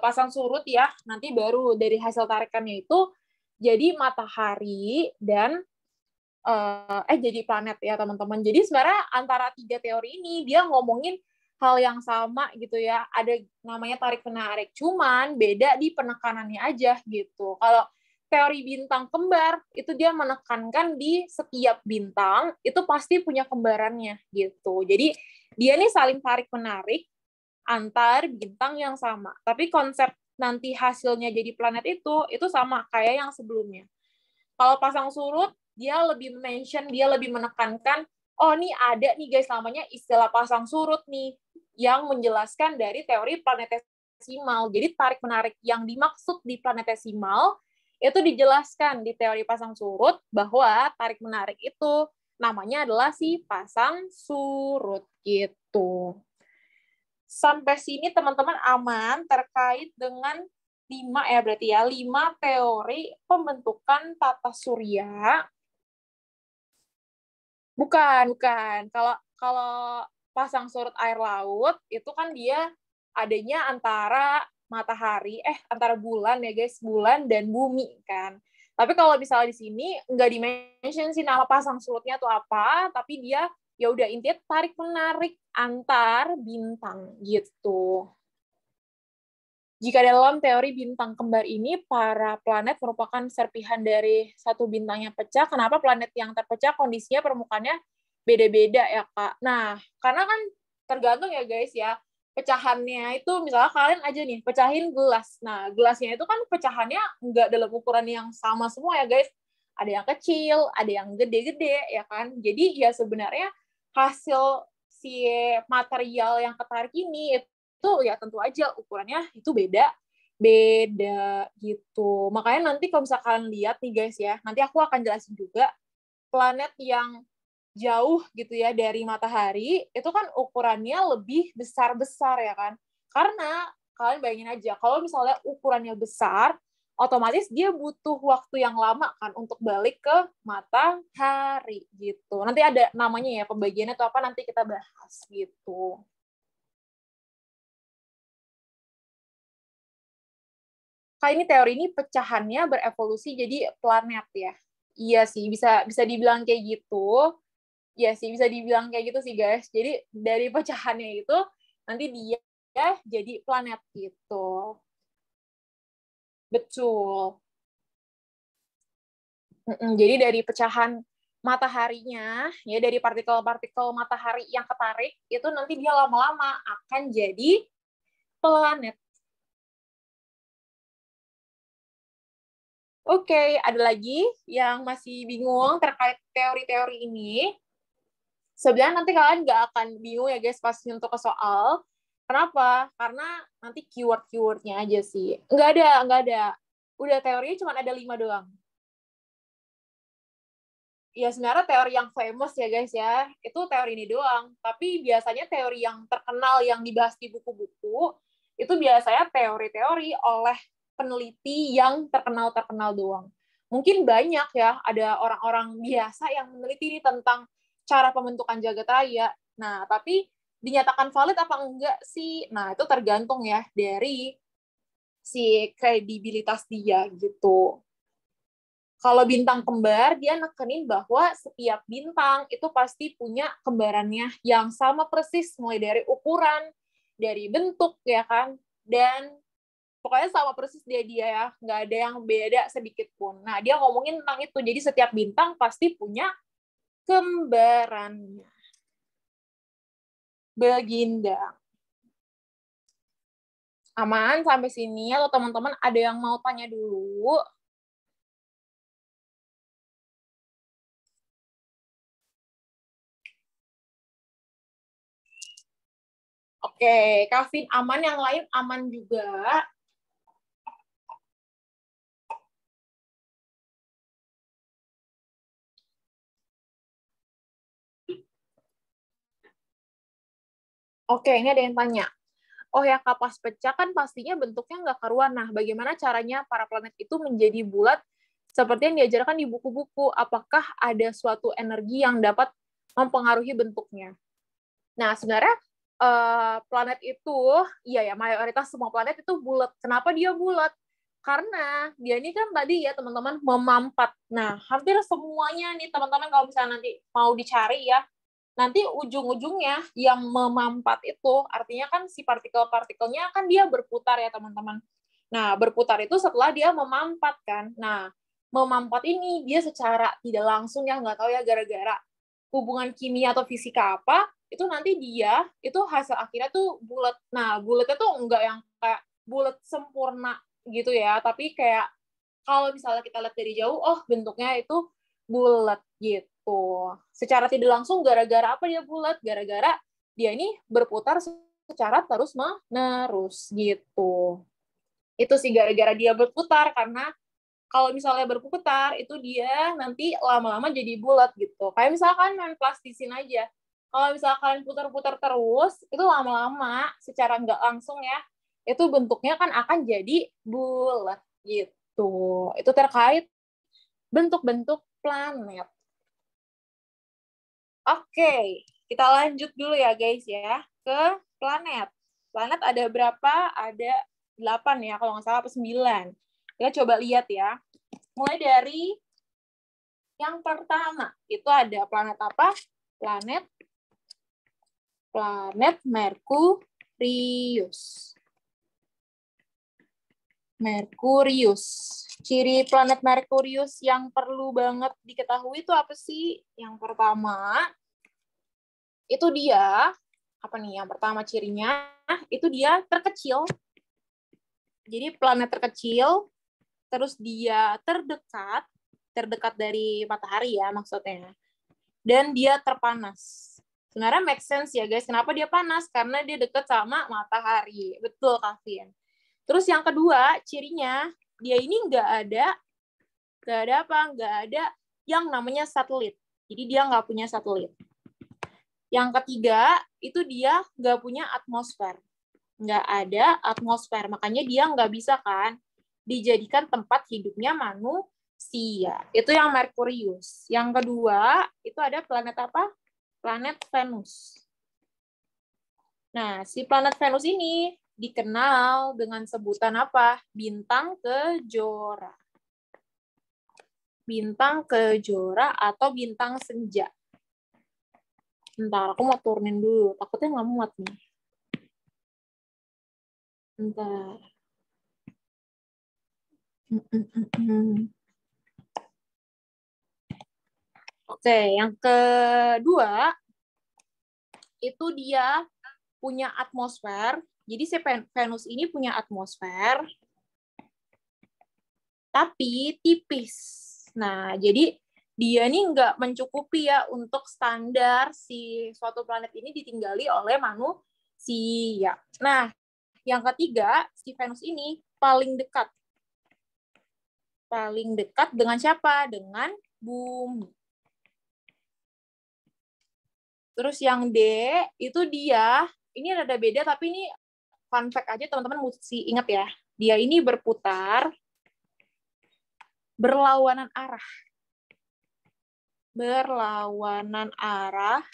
pasang surut ya. Nanti baru dari hasil tarikannya itu jadi matahari dan jadi planet ya teman-teman. Jadi sebenarnya antara tiga teori ini dia ngomongin hal yang sama gitu ya, ada namanya tarik menarik, cuman beda di penekanannya aja gitu. Kalau teori bintang kembar itu dia menekankan di setiap bintang itu pasti punya kembarannya gitu. Jadi dia nih saling tarik menarik antar bintang yang sama. Tapi konsep nanti hasilnya jadi planet itu sama kayak yang sebelumnya. Kalau pasang surut dia lebih mention, dia lebih menekankan, oh nih ada nih guys namanya istilah pasang surut nih yang menjelaskan dari teori planetesimal planetesimal. Jadi tarik-menarik yang dimaksud di planetesimal itu dijelaskan di teori pasang surut bahwa tarik-menarik itu namanya adalah si pasang surut gitu. Sampai sini teman-teman aman terkait dengan 5 ya berarti ya, 5 teori pembentukan tata surya. Bukan. Kalau pasang surut air laut itu kan dia adanya antara matahari, antara bulan ya guys, bulan dan bumi kan. Tapi kalau misalnya di sini nggak di-mention sih nama pasang surutnya tuh apa, tapi dia ya udah intinya tarik menarik antar bintang gitu. Jika dalam teori bintang kembar ini, para planet merupakan serpihan dari satu bintang yang pecah. Kenapa planet yang terpecah kondisinya permukaannya beda-beda ya, Kak? Nah, karena kan tergantung ya, guys, ya. Pecahannya itu, misalnya kalian aja nih, pecahin gelas. Nah, gelasnya itu kan pecahannya nggak dalam ukuran yang sama semua ya, guys. Ada yang kecil, ada yang gede-gede, ya kan? Jadi, ya sebenarnya hasil si material yang ketarik ini itu ya tentu aja ukurannya itu beda gitu. Makanya nanti kalau misalkan lihat nih guys ya, nanti aku akan jelasin juga planet yang jauh gitu ya dari matahari, itu kan ukurannya lebih besar-besar ya kan. Karena kalian bayangin aja, kalau misalnya ukurannya besar, otomatis dia butuh waktu yang lama kan untuk balik ke matahari gitu. Nanti ada namanya ya, pembagiannya atau apa nanti kita bahas gitu. Kak, ini teori ini pecahannya berevolusi jadi planet ya. Iya sih, bisa bisa dibilang kayak gitu. Iya sih, bisa dibilang kayak gitu sih, guys. Jadi dari pecahannya itu nanti dia jadi planet gitu. Betul. Jadi dari pecahan mataharinya, ya dari partikel-partikel matahari yang ketarik, itu nanti dia lama-lama akan jadi planet. Oke, ada lagi yang masih bingung terkait teori-teori ini? Sebenarnya nanti kalian nggak akan bingung ya guys pas untuk ke soal. Kenapa? Karena nanti keyword-keywordnya aja sih. Nggak ada. Udah teorinya cuma ada 5 doang. Ya sebenarnya teori yang famous ya guys ya, itu teori ini doang. Tapi biasanya teori yang terkenal yang dibahas di buku-buku, itu biasanya teori-teori oleh peneliti yang terkenal-terkenal doang. Mungkin banyak ya, ada orang-orang biasa yang meneliti tentang cara pembentukan jagat raya. Nah, tapi dinyatakan valid apa enggak sih? Nah, itu tergantung ya dari si kredibilitas dia gitu. Kalau bintang kembar, dia nekenin bahwa setiap bintang itu pasti punya kembarannya yang sama persis, mulai dari ukuran, dari bentuk, ya kan? Dan pokoknya sama persis dia ya, nggak ada yang beda sedikit pun. Nah, dia ngomongin tentang itu, jadi setiap bintang pasti punya kembarannya. Begindang. Aman sampai sini, atau teman-teman ada yang mau tanya dulu? Oke, Kavin aman, yang lain aman juga. Oke, ini ada yang tanya. Oh ya, kapas pecah kan pastinya bentuknya nggak karuan. Nah, bagaimana caranya para planet itu menjadi bulat seperti yang diajarkan di buku-buku? Apakah ada suatu energi yang dapat mempengaruhi bentuknya? Nah, sebenarnya planet itu, iya ya, mayoritas semua planet itu bulat. Kenapa dia bulat? Karena dia ini kan tadi ya teman-teman memampat. Nah, hampir semuanya nih teman-teman kalau misalnya nanti mau dicari ya, nanti ujung-ujungnya yang memampat itu artinya kan si partikel-partikelnya kan dia berputar ya teman-teman. Nah, berputar itu setelah dia memampat kan. Nah, memampat ini dia secara tidak langsung ya, nggak tahu ya gara-gara hubungan kimia atau fisika apa, itu nanti dia itu hasil akhirnya tuh bulat. Nah, bulatnya tuh enggak yang kayak bulat sempurna gitu ya, tapi kayak kalau misalnya kita lihat dari jauh, oh bentuknya itu bulat gitu. Secara tidak langsung gara-gara apa dia bulat? Gara-gara dia ini berputar secara terus-menerus gitu. Itu sih gara-gara dia berputar, karena kalau misalnya berputar itu dia nanti lama-lama jadi bulat gitu. Kayak misalkan main plastisin aja. Kalau misalkan putar-putar terus, itu lama-lama secara nggak langsung ya, itu bentuknya kan akan jadi bulat gitu. Itu terkait bentuk-bentuk planet. Oke, kita lanjut dulu ya guys ya ke planet. Planet ada berapa? Ada 8 ya, kalau nggak salah, apa 9. Kita coba lihat ya. Mulai dari yang pertama, itu ada planet apa? Planet Merkurius. Ciri planet Merkurius yang perlu banget diketahui itu apa sih? Yang pertama, itu dia, apa nih yang pertama cirinya? Itu dia terkecil. Jadi planet terkecil, terus dia terdekat dari matahari ya maksudnya. Dan dia terpanas. Sebenarnya make sense ya guys, kenapa dia panas? Karena dia dekat sama matahari. Betul, Kavin. Terus yang kedua, cirinya, dia ini nggak ada yang namanya satelit. Jadi dia nggak punya satelit. Yang ketiga, itu dia nggak punya atmosfer. Nggak ada atmosfer, makanya dia nggak bisa kan dijadikan tempat hidupnya manusia. Itu yang Merkurius. Yang kedua, itu ada planet apa? Planet Venus. Nah, si planet Venus ini dikenal dengan sebutan apa? Bintang kejora. Bintang kejora atau bintang senja. Bentar, aku mau turunin dulu. Takutnya nggak muat nih. Bentar. Oke, yang kedua, itu dia punya atmosfer. Jadi si Venus ini punya atmosfer, tapi tipis. Nah, jadi dia nih nggak mencukupi ya untuk standar si suatu planet ini ditinggali oleh manusia. Nah, yang ketiga, si Venus ini paling dekat. Paling dekat dengan siapa? Dengan bumi. Terus yang D, itu dia, ini rada beda, tapi ini fun fact aja, teman-teman mesti ingat ya. Dia ini berputar berlawanan arah. Berlawanan arah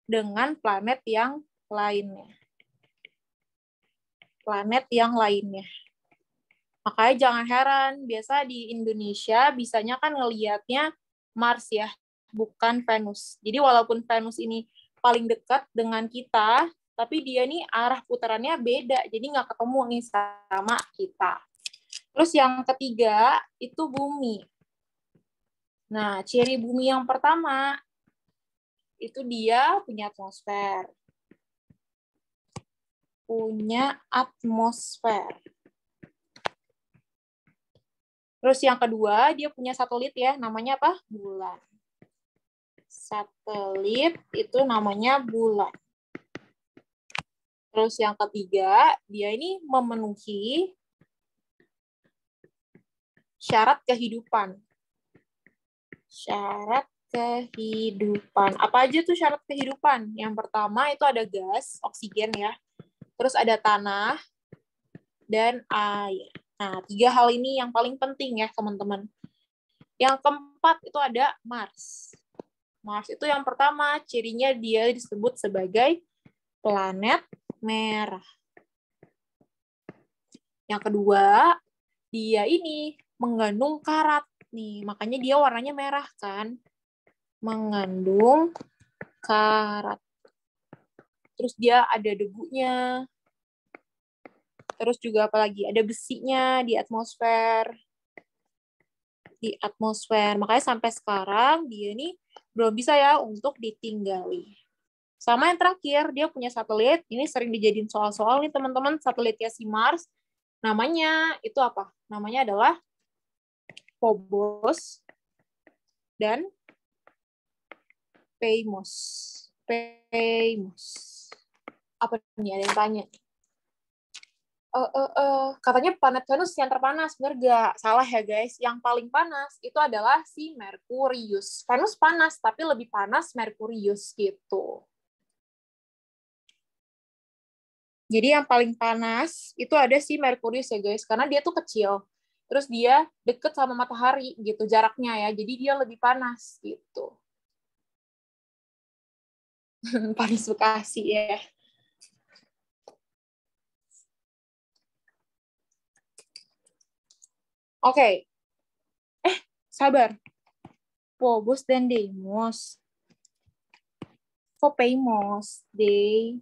dengan planet yang lainnya. Planet yang lainnya. Makanya jangan heran, biasa di Indonesia bisanya kan ngelihatnya Mars ya, bukan Venus. Jadi walaupun Venus ini paling dekat dengan kita, tapi dia nih arah putarannya beda, jadi nggak ketemu nih sama kita. Terus yang ketiga, itu bumi. Nah, ciri bumi yang pertama, itu dia punya atmosfer. Punya atmosfer. Terus yang kedua, dia punya satelit ya, namanya apa? Bulan. Satelit itu namanya bulan. Terus yang ketiga, dia ini memenuhi syarat kehidupan. Syarat kehidupan. Apa aja tuh syarat kehidupan? Yang pertama itu ada gas, oksigen ya. Terus ada tanah dan air. Nah, 3 hal ini yang paling penting ya, teman-teman. Yang keempat itu ada Mars. Mars itu yang pertama, cirinya dia disebut sebagai planet merah. Yang kedua, dia ini mengandung karat nih, makanya dia warnanya merah kan. Mengandung karat. Terus dia ada debunya. Terus juga apalagi ada besinya di atmosfer. Makanya sampai sekarang dia nih belum bisa ya untuk ditinggali. Sama yang terakhir, dia punya satelit. Ini sering dijadiin soal-soal nih teman-teman, satelitnya si Mars. Namanya itu apa? Namanya adalah Phobos dan Deimos. Apa nih, ada yang tanya? Katanya planet Venus yang terpanas, bener gak? Salah ya guys, yang paling panas itu adalah si Merkurius. Venus panas, tapi lebih panas Merkurius gitu. Jadi yang paling panas itu ada si Merkurius ya guys, karena dia tuh kecil. Terus dia deket sama matahari gitu jaraknya ya, jadi dia lebih panas gitu. Panas Bekasi ya. Oke. Sabar. Phobos dan Deimos. Phobos, Deimos.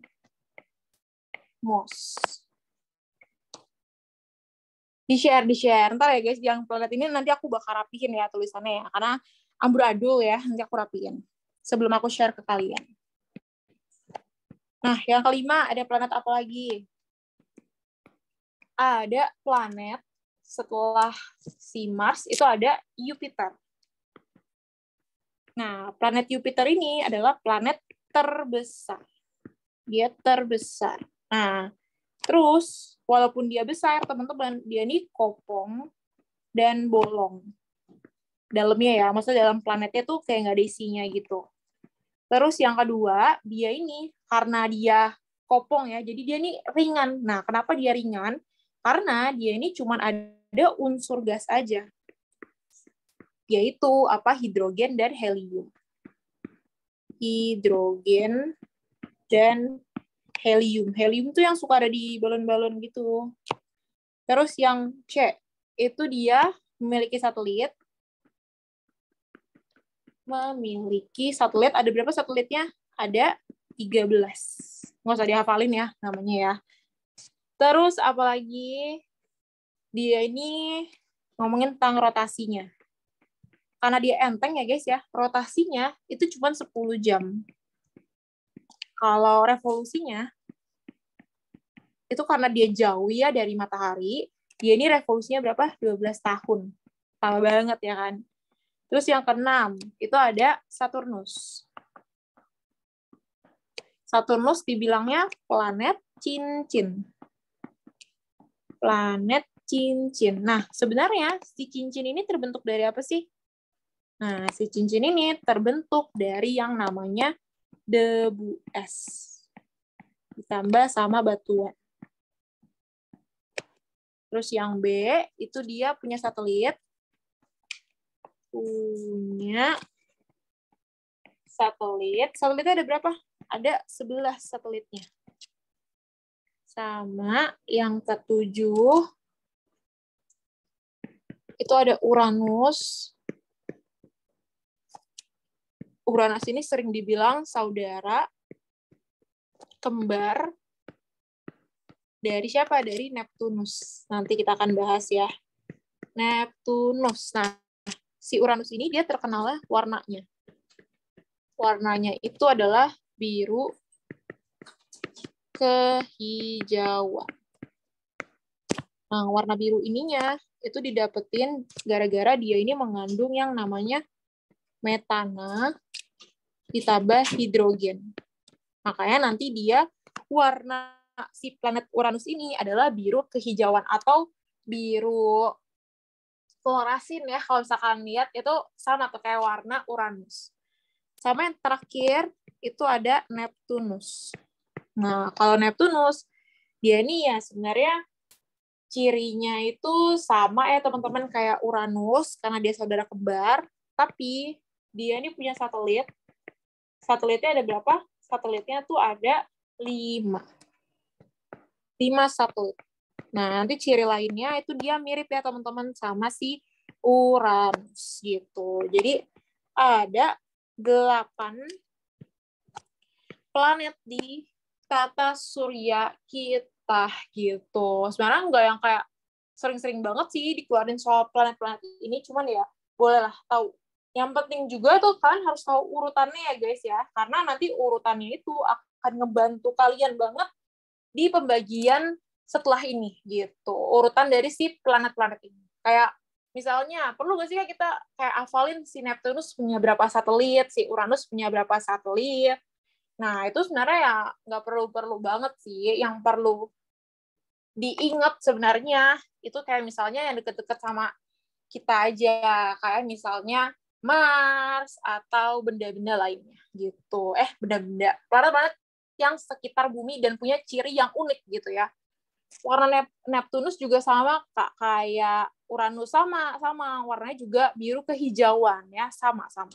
Di-share. Ntar ya guys, yang planet ini nanti aku bakal rapihin ya tulisannya ya. Karena amburadul ya, nanti aku rapihin. Sebelum aku share ke kalian. Nah, yang kelima, ada planet apa lagi? Ada planet setelah si Mars, itu ada Jupiter. Nah, planet Jupiter ini adalah planet terbesar. Dia terbesar. Nah, terus walaupun dia besar, teman-teman, dia ini kopong dan bolong. Dalamnya ya, maksudnya dalam planetnya tuh kayak nggak ada isinya gitu. Terus yang kedua, dia ini karena dia kopong ya, jadi dia ini ringan. Nah, kenapa dia ringan? Karena dia ini cuma ada unsur gas aja, yaitu apa? Hidrogen dan helium. Hidrogen dan helium. Helium tuh yang suka ada di balon-balon gitu. Terus yang C, itu dia memiliki satelit. Ada berapa satelitnya? Ada 13. Nggak usah dihafalin ya namanya ya. Terus apalagi dia ini ngomongin tentang rotasinya. Karena dia enteng ya guys ya, rotasinya itu cuma 10 jam. Kalau revolusinya, itu karena dia jauh ya dari matahari, dia ini revolusinya berapa? 12 tahun. Lama banget ya kan. Terus yang keenam, itu ada Saturnus. Saturnus dibilangnya planet cincin. Planet cincin. Nah, sebenarnya si cincin ini terbentuk dari apa sih? Nah, si cincin ini terbentuk dari yang namanya debu es. Ditambah sama batuan. Terus yang B, itu dia punya satelit. Satelitnya ada berapa? Ada 11 satelitnya. Sama yang ketujuh, itu ada Uranus. Uranus ini sering dibilang saudara kembar dari siapa? Dari Neptunus. Nanti kita akan bahas ya. Neptunus. Nah, si Uranus ini dia terkenal warnanya. Warnanya itu adalah biru kehijauan. Nah, warna biru ininya itu didapetin gara-gara dia ini mengandung yang namanya metana ditambah hidrogen. Makanya nanti dia warna si planet Uranus ini adalah biru kehijauan atau biru fluoresin ya. Kalau misalkan lihat itu sama tuh kayak warna Uranus. Sama yang terakhir itu ada Neptunus. Nah, kalau Neptunus dia ini ya sebenarnya cirinya itu sama ya teman-teman kayak Uranus karena dia saudara kembar, tapi dia ini punya satelit. Satelitnya ada berapa? Satelitnya tuh ada 5. 5 satelit. Nah, nanti ciri lainnya itu dia mirip ya teman-teman sama si Uranus gitu. Jadi ada 8 planet di tata surya kita gitu. Sebenarnya nggak yang kayak sering-sering banget sih dikeluarin soal planet-planet ini, cuman ya bolehlah tahu. Yang penting juga tuh kalian harus tahu urutannya ya guys ya, karena nanti urutannya itu akan ngebantu kalian banget di pembagian setelah ini gitu. Urutan dari si planet-planet ini. Kayak misalnya, perlu nggak sih ya kita kayak hafalin si Neptunus punya berapa satelit, si Uranus punya berapa satelit, Nah, itu sebenarnya ya nggak perlu-perlu banget sih. Yang perlu diingat sebenarnya itu kayak misalnya yang deket-deket sama kita aja, kayak misalnya Mars atau benda-benda lainnya gitu. Benda-benda, planet-planet yang sekitar bumi dan punya ciri yang unik gitu ya. Warna Neptunus juga sama Kak, kayak Uranus sama warnanya juga biru kehijauan ya, sama-sama.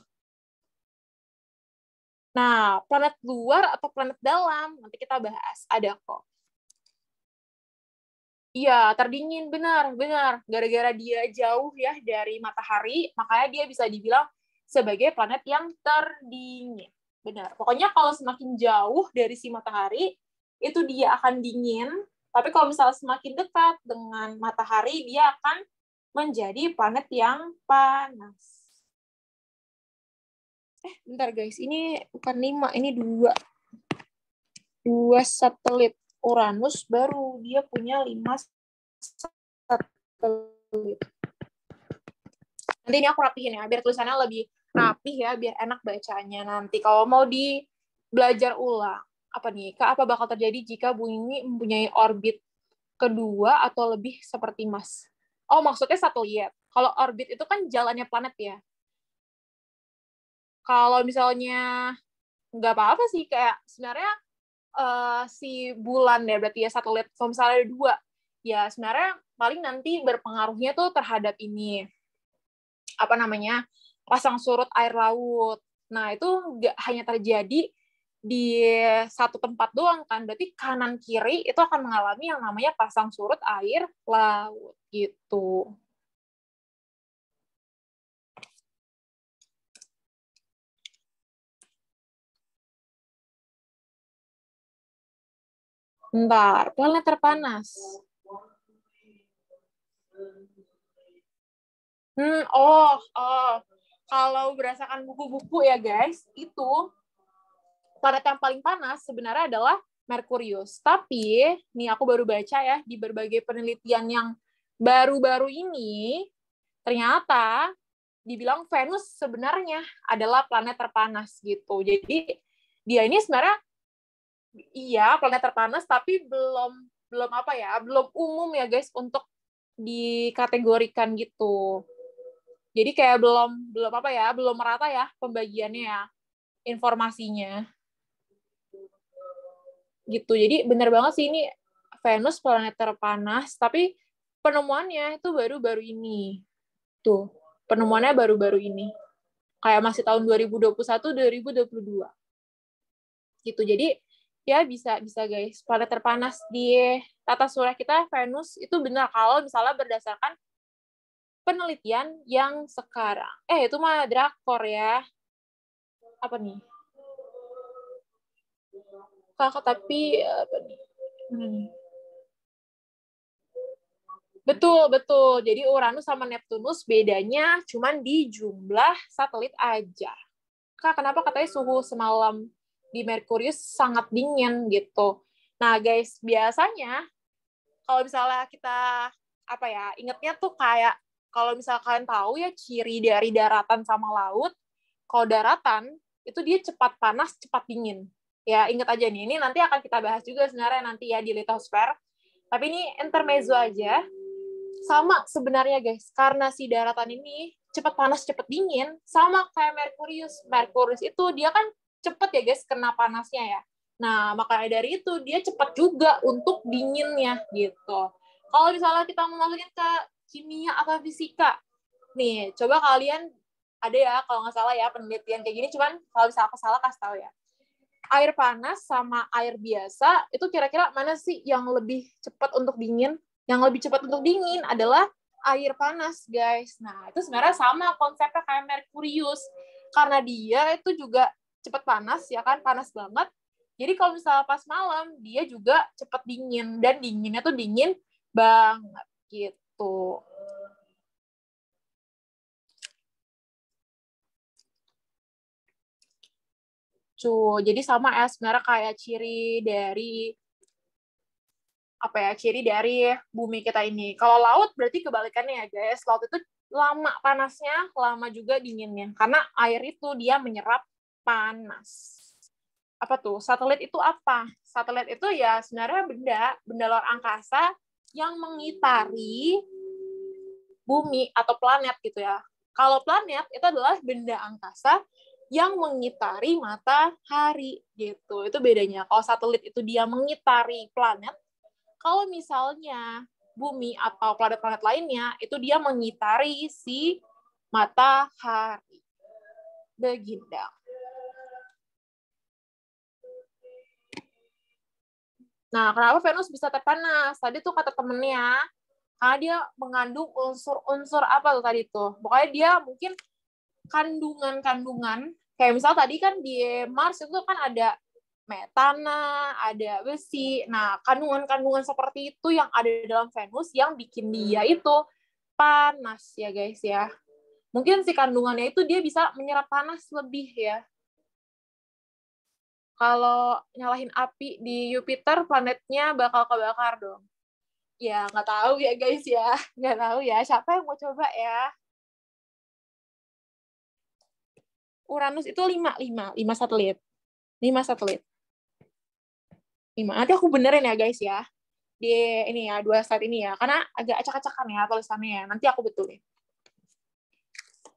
Nah, planet luar atau planet dalam nanti kita bahas, ada kok. Iya, terdingin, benar. Gara-gara dia jauh ya dari matahari, makanya dia bisa dibilang sebagai planet yang terdingin. Benar. Pokoknya kalau semakin jauh dari si matahari, itu dia akan dingin. Tapi kalau misalnya semakin dekat dengan matahari, dia akan menjadi planet yang panas. Bentar guys, ini bukan 5, ini 2. 2 satelit. Uranus baru dia punya 5 satelit. Nanti ini aku rapihin ya, biar tulisannya lebih rapih ya, biar enak bacanya nanti. Kalau mau belajar ulang, apa nih, Kak, apa bakal terjadi jika bumi mempunyai orbit kedua atau lebih seperti Mars? Oh, maksudnya satelit. Kalau orbit itu kan jalannya planet ya. Kalau misalnya nggak apa-apa sih, kayak sebenarnya si bulan ya, berarti ya satelit, kalau misalnya ada 2, ya sebenarnya paling nanti berpengaruhnya tuh terhadap ini, apa namanya, pasang surut air laut. Nah, itu nggak hanya terjadi di satu tempat doang kan, berarti kanan kiri itu akan mengalami yang namanya pasang surut air laut gitu. Bentar, planet terpanas. Kalau berdasarkan buku-buku ya guys, itu planet yang paling panas sebenarnya adalah Merkurius. Tapi, nih aku baru baca ya, di berbagai penelitian yang baru-baru ini, ternyata dibilang Venus sebenarnya adalah planet terpanas gitu. Jadi, dia ini sebenarnya iya planet terpanas, tapi belum apa ya, belum umum ya guys untuk dikategorikan gitu. Jadi kayak belum apa ya, belum merata ya pembagiannya ya, informasinya. Gitu. Jadi benar banget sih ini Venus planet terpanas, tapi penemuannya itu baru-baru ini. Tuh, penemuannya baru-baru ini. Kayak masih tahun 2021, 2022. Gitu. Jadi ya bisa guys, planet terpanas di tata surya kita Venus itu benar kalau misalnya berdasarkan penelitian yang sekarang. Itu mah drakor ya. Apa nih? Kakak tapi apa nih? Betul. Jadi Uranus sama Neptunus bedanya cuma di jumlah satelit aja. Kak, kenapa katanya suhu semalam di Merkurius sangat dingin gitu. Nah, guys, biasanya kalau misalnya kita apa ya, ingetnya tuh kayak kalau misalnya kalian tahu ya ciri dari daratan sama laut, kalau daratan itu dia cepat panas, cepat dingin. Ya, inget aja nih, ini nanti akan kita bahas juga sebenarnya nanti ya di litosfer. Tapi ini intermezzo aja. Sama sebenarnya guys, karena si daratan ini cepat panas, cepat dingin, sama kayak Merkurius. Merkurius itu dia kan cepat ya guys kena panasnya ya. Nah, makanya dari itu dia cepat juga untuk dinginnya gitu. Kalau misalnya kita mau masukin ke kimia atau fisika, nih coba kalian ada ya kalau nggak salah ya penelitian kayak gini, cuman kalau misalnya aku salah kasih tahu ya. Air panas sama air biasa itu kira-kira mana sih yang lebih cepat untuk dingin? Yang lebih cepat untuk dingin adalah air panas, guys. Nah, itu sebenarnya sama konsepnya kayak Merkurius. Karena dia itu juga cepat panas, ya kan? Panas banget. Jadi kalau misalnya pas malam, dia juga cepat dingin. Dan dinginnya tuh dingin banget, gitu. Jadi sama ya, sebenarnya kayak ciri dari ciri dari bumi kita ini. Kalau laut berarti kebalikannya ya guys. Laut itu lama panasnya, lama juga dinginnya. Karena air itu dia menyerap panas. apa tuh? Satelit itu apa? Satelit itu ya sebenarnya benda luar angkasa yang mengitari bumi atau planet gitu ya. Kalau planet itu adalah benda angkasa yang mengitari matahari gitu. Itu bedanya. Kalau satelit itu dia mengitari planet, kalau misalnya bumi atau planet-planet lainnya itu dia mengitari si matahari. Begitu. Nah, kenapa Venus bisa terpanas? Tadi tuh kata temennya, karena dia mengandung unsur-unsur apa tuh tadi tuh. Pokoknya dia mungkin kandungan-kandungan, kayak misal tadi kan di Mars itu kan ada metana, ada besi. Nah, kandungan-kandungan seperti itu yang ada di dalam Venus yang bikin dia itu panas ya guys ya. Mungkin si kandungannya itu dia bisa menyerap panas lebih ya. Kalau nyalahin api di Jupiter, planetnya bakal kebakar dong. Ya, nggak tahu ya guys ya. Nggak tahu ya. Siapa yang mau coba ya? Uranus itu 5 satelit. 5 satelit. 5. Nanti aku benerin ya guys ya. Di ini ya, 2 slide ini ya. Karena agak acak-acakan ya tulisannya ya. Nanti aku betulin.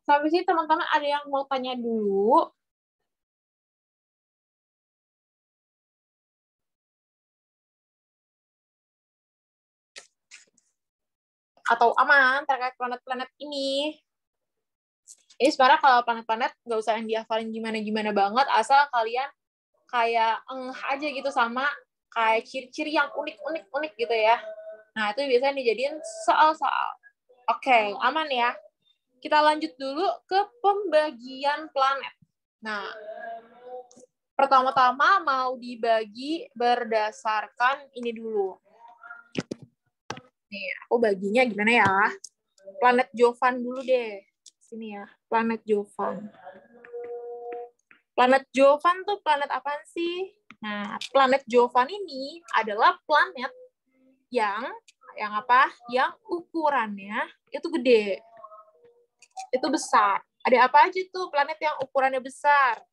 Sampai sini teman-teman ada yang mau tanya dulu? Atau aman terkait planet-planet ini? Ini sebenarnya kalau planet-planet nggak usah yang dihafalin gimana-gimana banget, asal kalian kayak aja gitu sama kayak ciri-ciri yang unik gitu ya. Nah, itu biasanya dijadiin soal-soal. Oke, aman ya. Kita lanjut dulu ke pembagian planet. Nah, pertama-tama mau dibagi berdasarkan ini dulu. Nih, aku baginya gimana ya? Planet Jovan dulu deh. Sini ya, planet Jovan. Planet Jovan tuh planet apa sih? Nah, planet Jovan ini adalah planet yang apa? Yang ukurannya itu gede. Itu besar. Ada apa aja tuh planet yang ukurannya besar?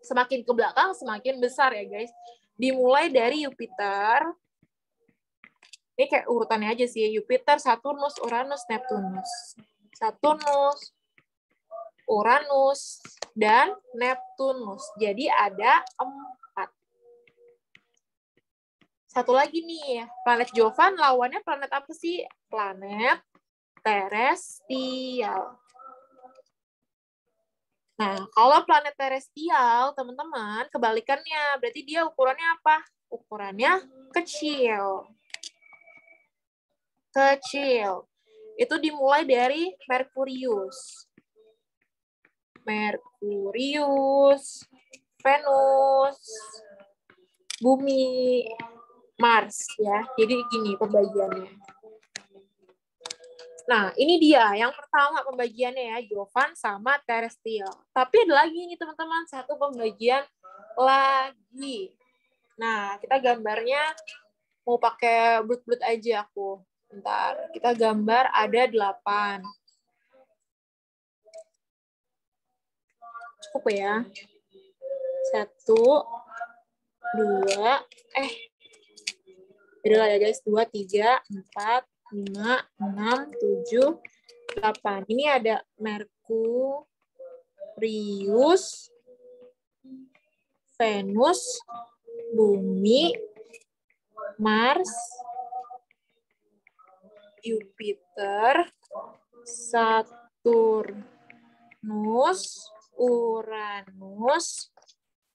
Semakin ke belakang semakin besar ya, guys. Dimulai dari Jupiter. Ini kayak urutannya aja sih. Jupiter, Saturnus, Uranus, Neptunus. Saturnus, Uranus, dan Neptunus. Jadi ada 4. Satu lagi nih, planet Jovan lawannya planet apa sih? Planet terestial. Nah, kalau planet terestial, teman-teman, kebalikannya. Berarti dia ukurannya apa? Ukurannya kecil. Kecil. Itu dimulai dari Merkurius. Merkurius, Venus, Bumi, Mars ya. Jadi gini pembagiannya. Nah, ini dia yang pertama pembagiannya ya, Jovan sama terrestrial. Tapi ada lagi nih teman-teman, satu pembagian lagi. Nah, kita gambarnya mau pakai bulat-bulat aja aku. Bentar, kita gambar ada 8. Cukup ya. 1, 2, Udah ya guys, 2, 3, 4, 5, 6, 7, 8. Ini ada Merkurius, Venus, Bumi, Mars, Jupiter, Saturnus, Uranus,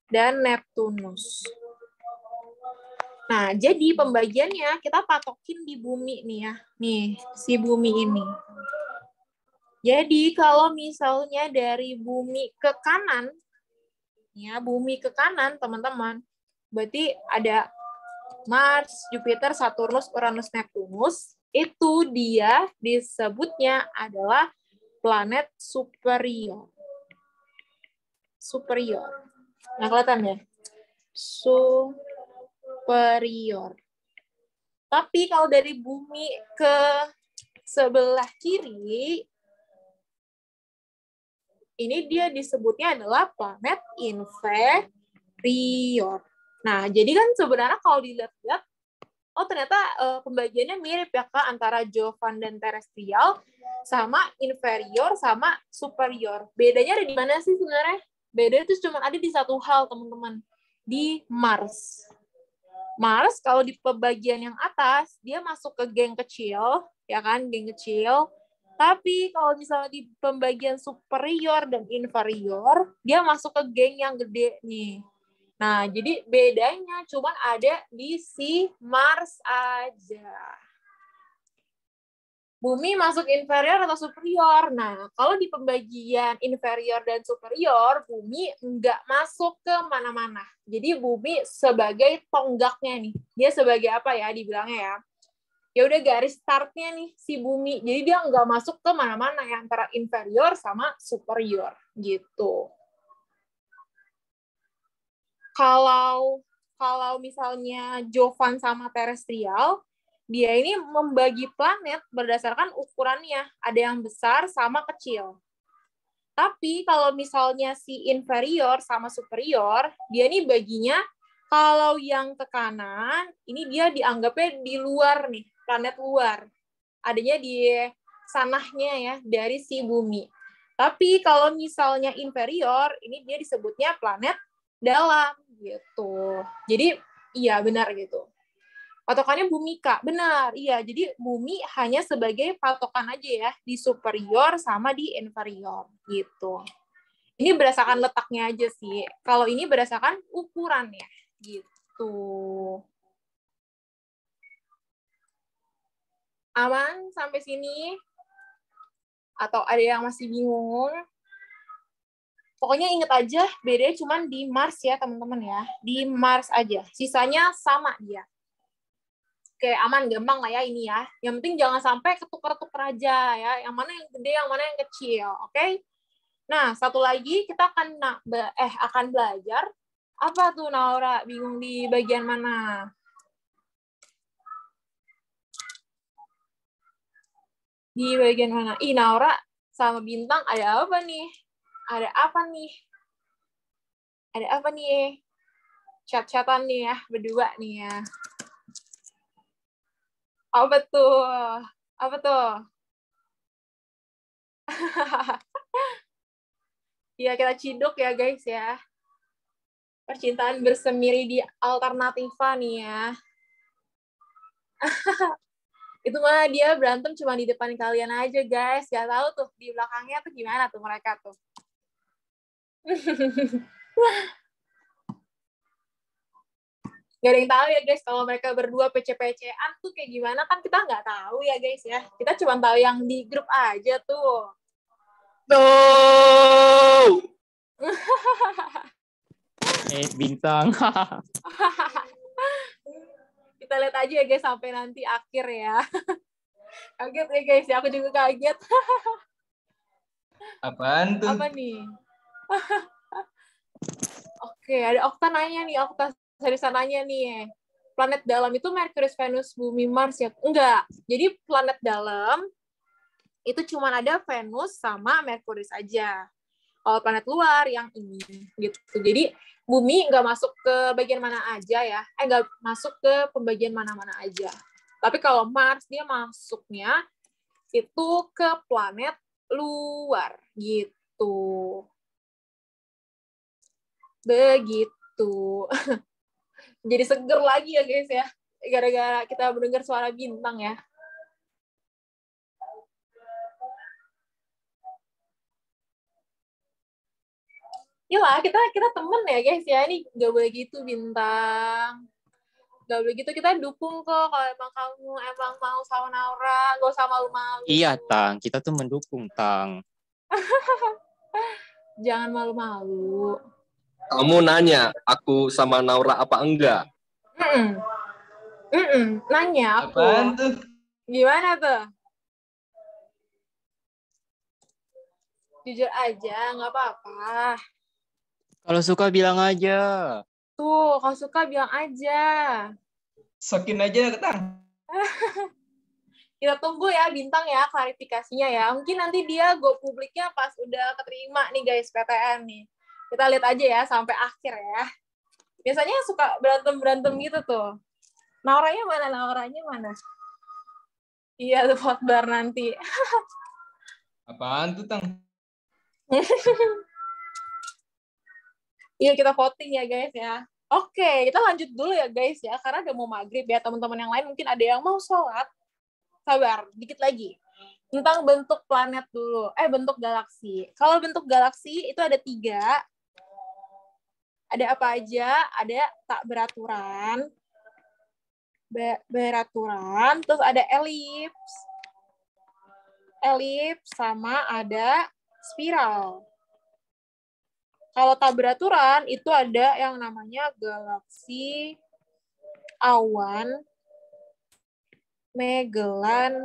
dan Neptunus. Nah, jadi pembagiannya kita patokin di bumi nih ya. Nih, si bumi ini. Jadi kalau misalnya dari bumi ke kanan, ya bumi ke kanan teman-teman, berarti ada Mars, Jupiter, Saturnus, Uranus, Neptunus, itu dia disebutnya adalah planet superior. Superior. Nah, kelihatan ya? Superior. Tapi kalau dari bumi ke sebelah kiri, ini dia disebutnya adalah planet inferior. superior. Nah, jadi kan sebenarnya kalau dilihat-lihat, ternyata pembagiannya mirip ya Kak, antara jovan dan terestrial, sama inferior sama superior. Bedanya ada di mana sih sebenarnya? Beda itu cuma ada di satu hal, teman-teman. Di Mars. Mars kalau di pembagian yang atas, dia masuk ke geng kecil, ya kan, geng kecil. Tapi kalau misalnya di pembagian superior dan inferior, dia masuk ke geng yang gede nih. Nah, jadi bedanya cuma ada di si Mars aja. Bumi masuk inferior atau superior? Nah, kalau di pembagian inferior dan superior, bumi nggak masuk ke mana-mana. Jadi bumi sebagai tonggaknya nih. Dia sebagai apa ya dibilangnya ya? Ya udah garis startnya nih si bumi. Jadi dia nggak masuk ke mana-mana ya, antara inferior sama superior gitu. Kalau misalnya jovan sama terestrial, dia ini membagi planet berdasarkan ukurannya. Ada yang besar sama kecil. Tapi kalau misalnya si inferior sama superior, dia ini baginya kalau yang ke kanan, ini dia dianggapnya di luar nih, planet luar. Adanya di sanahnya ya, dari si bumi. Tapi kalau misalnya inferior, ini dia disebutnya planet dalam gitu. Jadi iya benar gitu. Patokannya bumi Kak, benar. Iya, jadi bumi hanya sebagai patokan aja ya di superior sama di inferior gitu. Ini berdasarkan letaknya aja sih. Kalau ini berdasarkan ukurannya gitu. Aman sampai sini? Atau ada yang masih bingung? Pokoknya inget aja, bedanya cuma di Mars ya, teman-teman ya. Di Mars aja. Sisanya sama dia. Oke, aman, gampang lah ya ini ya. Yang penting jangan sampai ketukar-tukar aja ya. Yang mana yang gede, yang mana yang kecil. Oke? Nah, satu lagi kita akan belajar. Apa tuh, Naura? Bingung di bagian mana? Di bagian mana? Ih, Naura sama Bintang ada apa nih? Ada apa nih? Ada apa nih? Chat-chatan nih ya, berdua nih ya. Apa tuh? Apa tuh? Ya, kita ciduk ya, guys ya. Percintaan bersemiri di alternativa nih ya. Itu mah dia berantem cuma di depan kalian aja, guys. Gak tahu tuh di belakangnya tuh gimana tuh mereka tuh. Gak ada yang tahu ya, guys. Kalau mereka berdua PC-PC-an tuh kayak gimana, kan kita nggak tahu ya, guys ya. Kita cuma tahu yang di grup aja tuh. No! Bintang. Kita lihat aja ya, guys, sampai nanti akhir ya. Kaget ya, guys. Ya, aku juga kaget. Apaan tuh? Apa nih? Oke, ada Okta nanya nih. Okta seriusan nanya nih. Planet dalam itu Merkurius, Venus, Bumi, Mars ya? Enggak. Jadi planet dalam itu cuma ada Venus sama Merkurius aja. Kalau planet luar yang ini gitu. Jadi Bumi nggak masuk ke bagian mana aja ya. Nggak masuk ke pembagian mana-mana aja. Tapi kalau Mars dia masuknya itu ke planet luar gitu. Begitu. Jadi seger lagi ya guys ya. Gara-gara kita mendengar suara Bintang ya. Gila, kita temen ya guys ya. Ini nggak boleh gitu Bintang. Nggak boleh gitu, kita dukung kok kalau emang kamu emang mau sama Naura. Nggak usah malu-malu. Iya, Tang. Kita tuh mendukung, Tang. Jangan malu-malu. Kamu nanya, aku sama Naura apa enggak? Nanya aku. Apaan tuh? Gimana tuh? Jujur aja, nggak apa-apa. Kalau suka bilang aja. Tuh, kalau suka bilang aja. Sokin aja, Tang. Kita tunggu ya Bintang ya klarifikasinya ya. Mungkin nanti dia go publiknya pas udah keterima nih guys PTN nih. Kita lihat aja ya sampai akhir ya. Biasanya suka berantem-berantem gitu tuh. Nauranya mana? Iya, tuh bar nanti. Apaan tuh, Tang? Iya, kita voting ya guys ya. Oke, kita lanjut dulu ya guys ya, karena udah mau maghrib ya. Teman-teman yang lain mungkin ada yang mau sholat. Sabar, dikit lagi. Tentang bentuk planet dulu. Bentuk galaksi. Kalau bentuk galaksi itu ada 3. Ada apa aja? Ada tak beraturan, beraturan, terus ada elips, sama ada spiral. Kalau tak beraturan itu ada yang namanya galaksi awan Magellan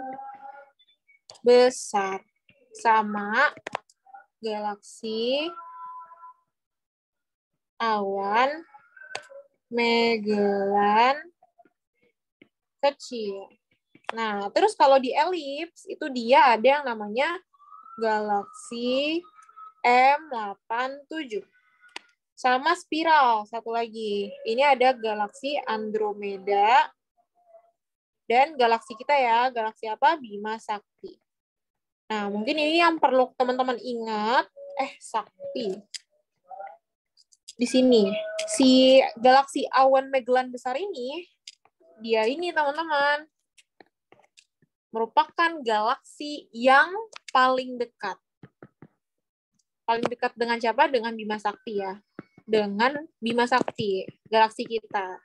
besar sama galaksi awan Magellan kecil. Nah, terus kalau di elips itu dia ada yang namanya galaksi M87. Sama spiral, satu lagi. Ini ada galaksi Andromeda. Dan galaksi kita ya, galaksi apa? Bima Sakti. Nah, mungkin ini yang perlu teman-teman ingat. Sakti. Di sini. Si galaksi awan Magellan besar ini, dia ini teman-teman, merupakan galaksi yang paling dekat. Paling dekat dengan siapa? Dengan Bima Sakti ya. Dengan Bima Sakti, galaksi kita.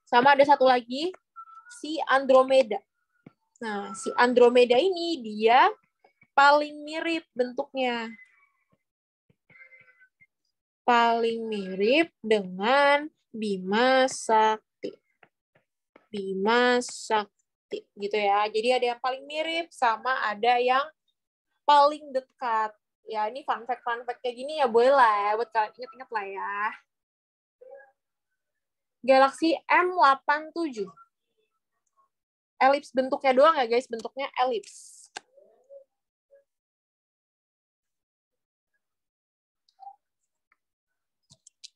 Sama ada satu lagi, si Andromeda. Nah, si Andromeda ini dia paling mirip bentuknya. Paling mirip dengan Bima Sakti. Bima Sakti, gitu ya. Jadi ada yang paling mirip sama ada yang paling dekat. Ya, ini fun fact kayak gini ya boleh lah ya, buat kalian ingat-ingat lah ya. Galaksi M87. Elips bentuknya doang ya guys, bentuknya elips.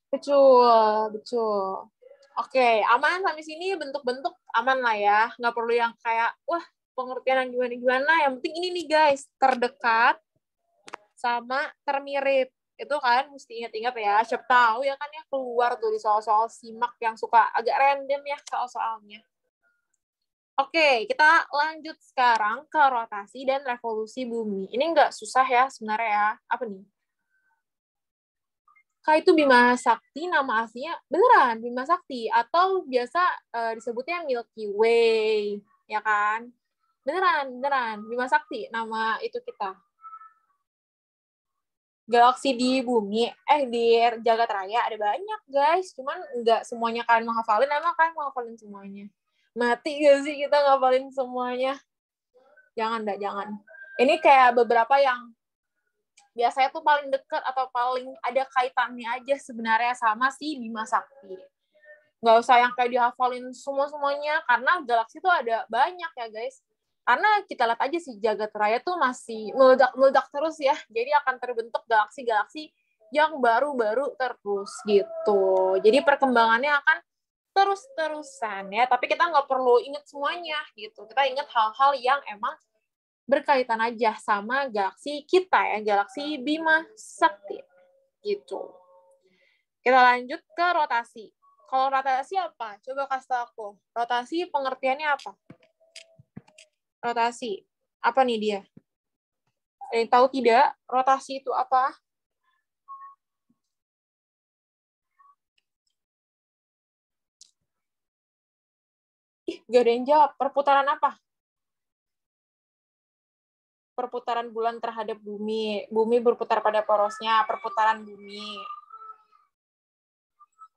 Betul. Oke, aman sampai sini, bentuk-bentuk aman lah ya. Nggak perlu yang kayak, wah pengertian yang gimana-gimana. Yang penting ini nih guys, terdekat sama termirip. Itu kan mesti ingat-ingat ya. Siapa tahu ya kan ya keluar tuh di soal-soal simak yang suka agak random ya soal-soalnya. Oke, kita lanjut sekarang ke rotasi dan revolusi bumi. Ini nggak susah ya sebenarnya ya. Apa nih? Itu Bima Sakti, nama aslinya beneran Bima Sakti. Atau biasa disebutnya Milky Way. Ya kan? Beneran. Bima Sakti, nama itu kita. Galaksi di bumi, di jagat raya ada banyak guys, cuman nggak semuanya kalian menghafalin, emang kalian menghafalin semuanya? Mati gak sih kita ngafalin semuanya? Jangan. Ini kayak beberapa yang biasanya tuh paling dekat atau paling ada kaitannya aja sebenarnya sama si Bima Sakti. Nggak usah yang kayak dihafalin semuanya, karena galaksi tuh ada banyak ya guys. Karena kita lihat aja sih jagat raya tuh masih meledak terus ya. Jadi akan terbentuk galaksi-galaksi yang baru-baru terus gitu. Jadi perkembangannya akan terus-terusan ya. Tapi kita nggak perlu ingat semuanya gitu. Kita ingat hal-hal yang emang berkaitan aja sama galaksi kita ya. Galaksi Bima Sakti gitu. Kita lanjut ke rotasi. Kalau rotasi apa? Coba kasih tahu aku. Rotasi pengertiannya apa? Rotasi. Apa nih dia? Ada yang tahu tidak? Rotasi itu apa? Gak ada yang jawab. Perputaran apa? Perputaran bulan terhadap bumi. Bumi berputar pada porosnya. Perputaran bumi.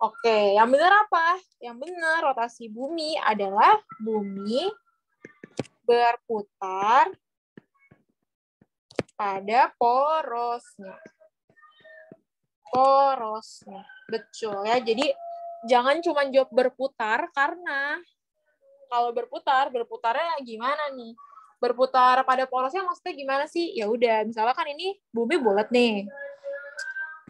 Oke, yang benar apa? Yang benar, rotasi bumi adalah bumi berputar pada porosnya. Betul ya. Jadi jangan cuma jawab berputar, karena kalau berputarnya gimana nih? Berputar pada porosnya maksudnya gimana sih? Ya udah, misalnya kan ini bumi bulat nih.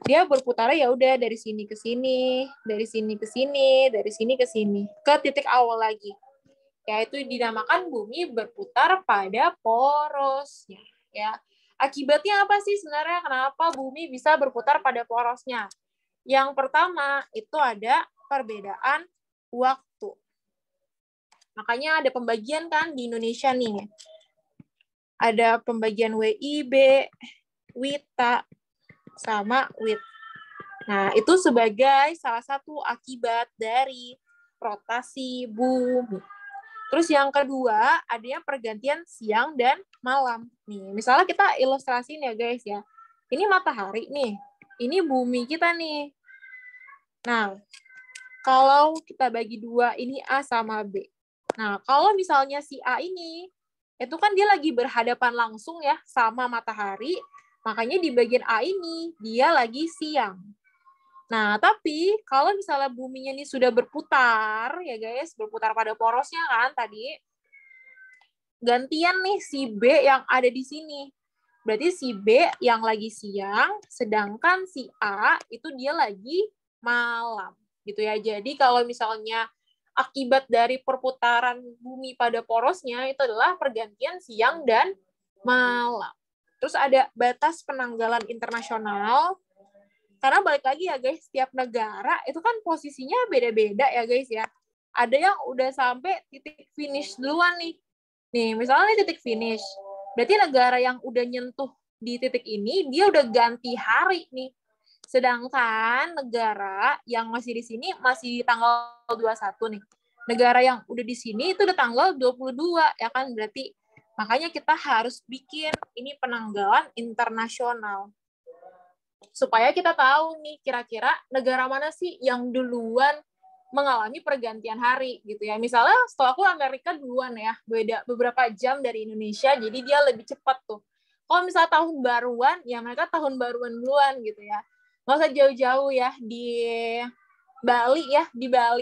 dia berputar ya udah dari sini ke sini, dari sini ke sini, dari sini ke sini, ke titik awal lagi. Yaitu dinamakan bumi berputar pada porosnya. Ya. Akibatnya apa sih sebenarnya kenapa bumi bisa berputar pada porosnya? Yang pertama itu ada perbedaan waktu. Makanya ada pembagian kan di Indonesia nih. Ada pembagian WIB, WITA, sama WIT. Nah, itu sebagai salah satu akibat dari rotasi bumi. Terus yang kedua, adanya pergantian siang dan malam. Nih, misalnya kita ilustrasiin ya guys ya. Ini matahari nih. Ini bumi kita nih. Nah, kalau kita bagi dua, ini A sama B. Nah, kalau misalnya si A ini, itu kan dia lagi berhadapan langsung ya sama matahari, makanya di bagian A ini, dia lagi siang. Nah, tapi kalau misalnya buminya ini sudah berputar, ya guys, berputar pada porosnya kan tadi, gantian nih si B yang ada di sini. Berarti si B yang lagi siang, sedangkan si A itu dia lagi malam. Gitu ya. Jadi kalau misalnya akibat dari perputaran bumi pada porosnya itu adalah pergantian siang dan malam. Terus ada batas penanggalan internasional. Karena balik lagi ya guys, setiap negara itu kan posisinya beda-beda ya guys ya. Ada yang udah sampai titik finish duluan nih. Nih, misalnya titik finish. Berarti negara yang udah nyentuh di titik ini, dia udah ganti hari nih. Sedangkan negara yang masih di sini masih tanggal 21 nih. Negara yang udah di sini itu udah tanggal 22, ya kan? Berarti makanya kita harus bikin ini penanggalan internasional. Supaya kita tahu nih kira-kira negara mana sih yang duluan mengalami pergantian hari gitu ya. Misalnya setelah aku Amerika duluan ya, beda beberapa jam dari Indonesia, jadi dia lebih cepat tuh. Kalau misalnya tahun baruan, ya mereka tahun baruan duluan gitu ya. Nggak usah jauh-jauh ya, di Bali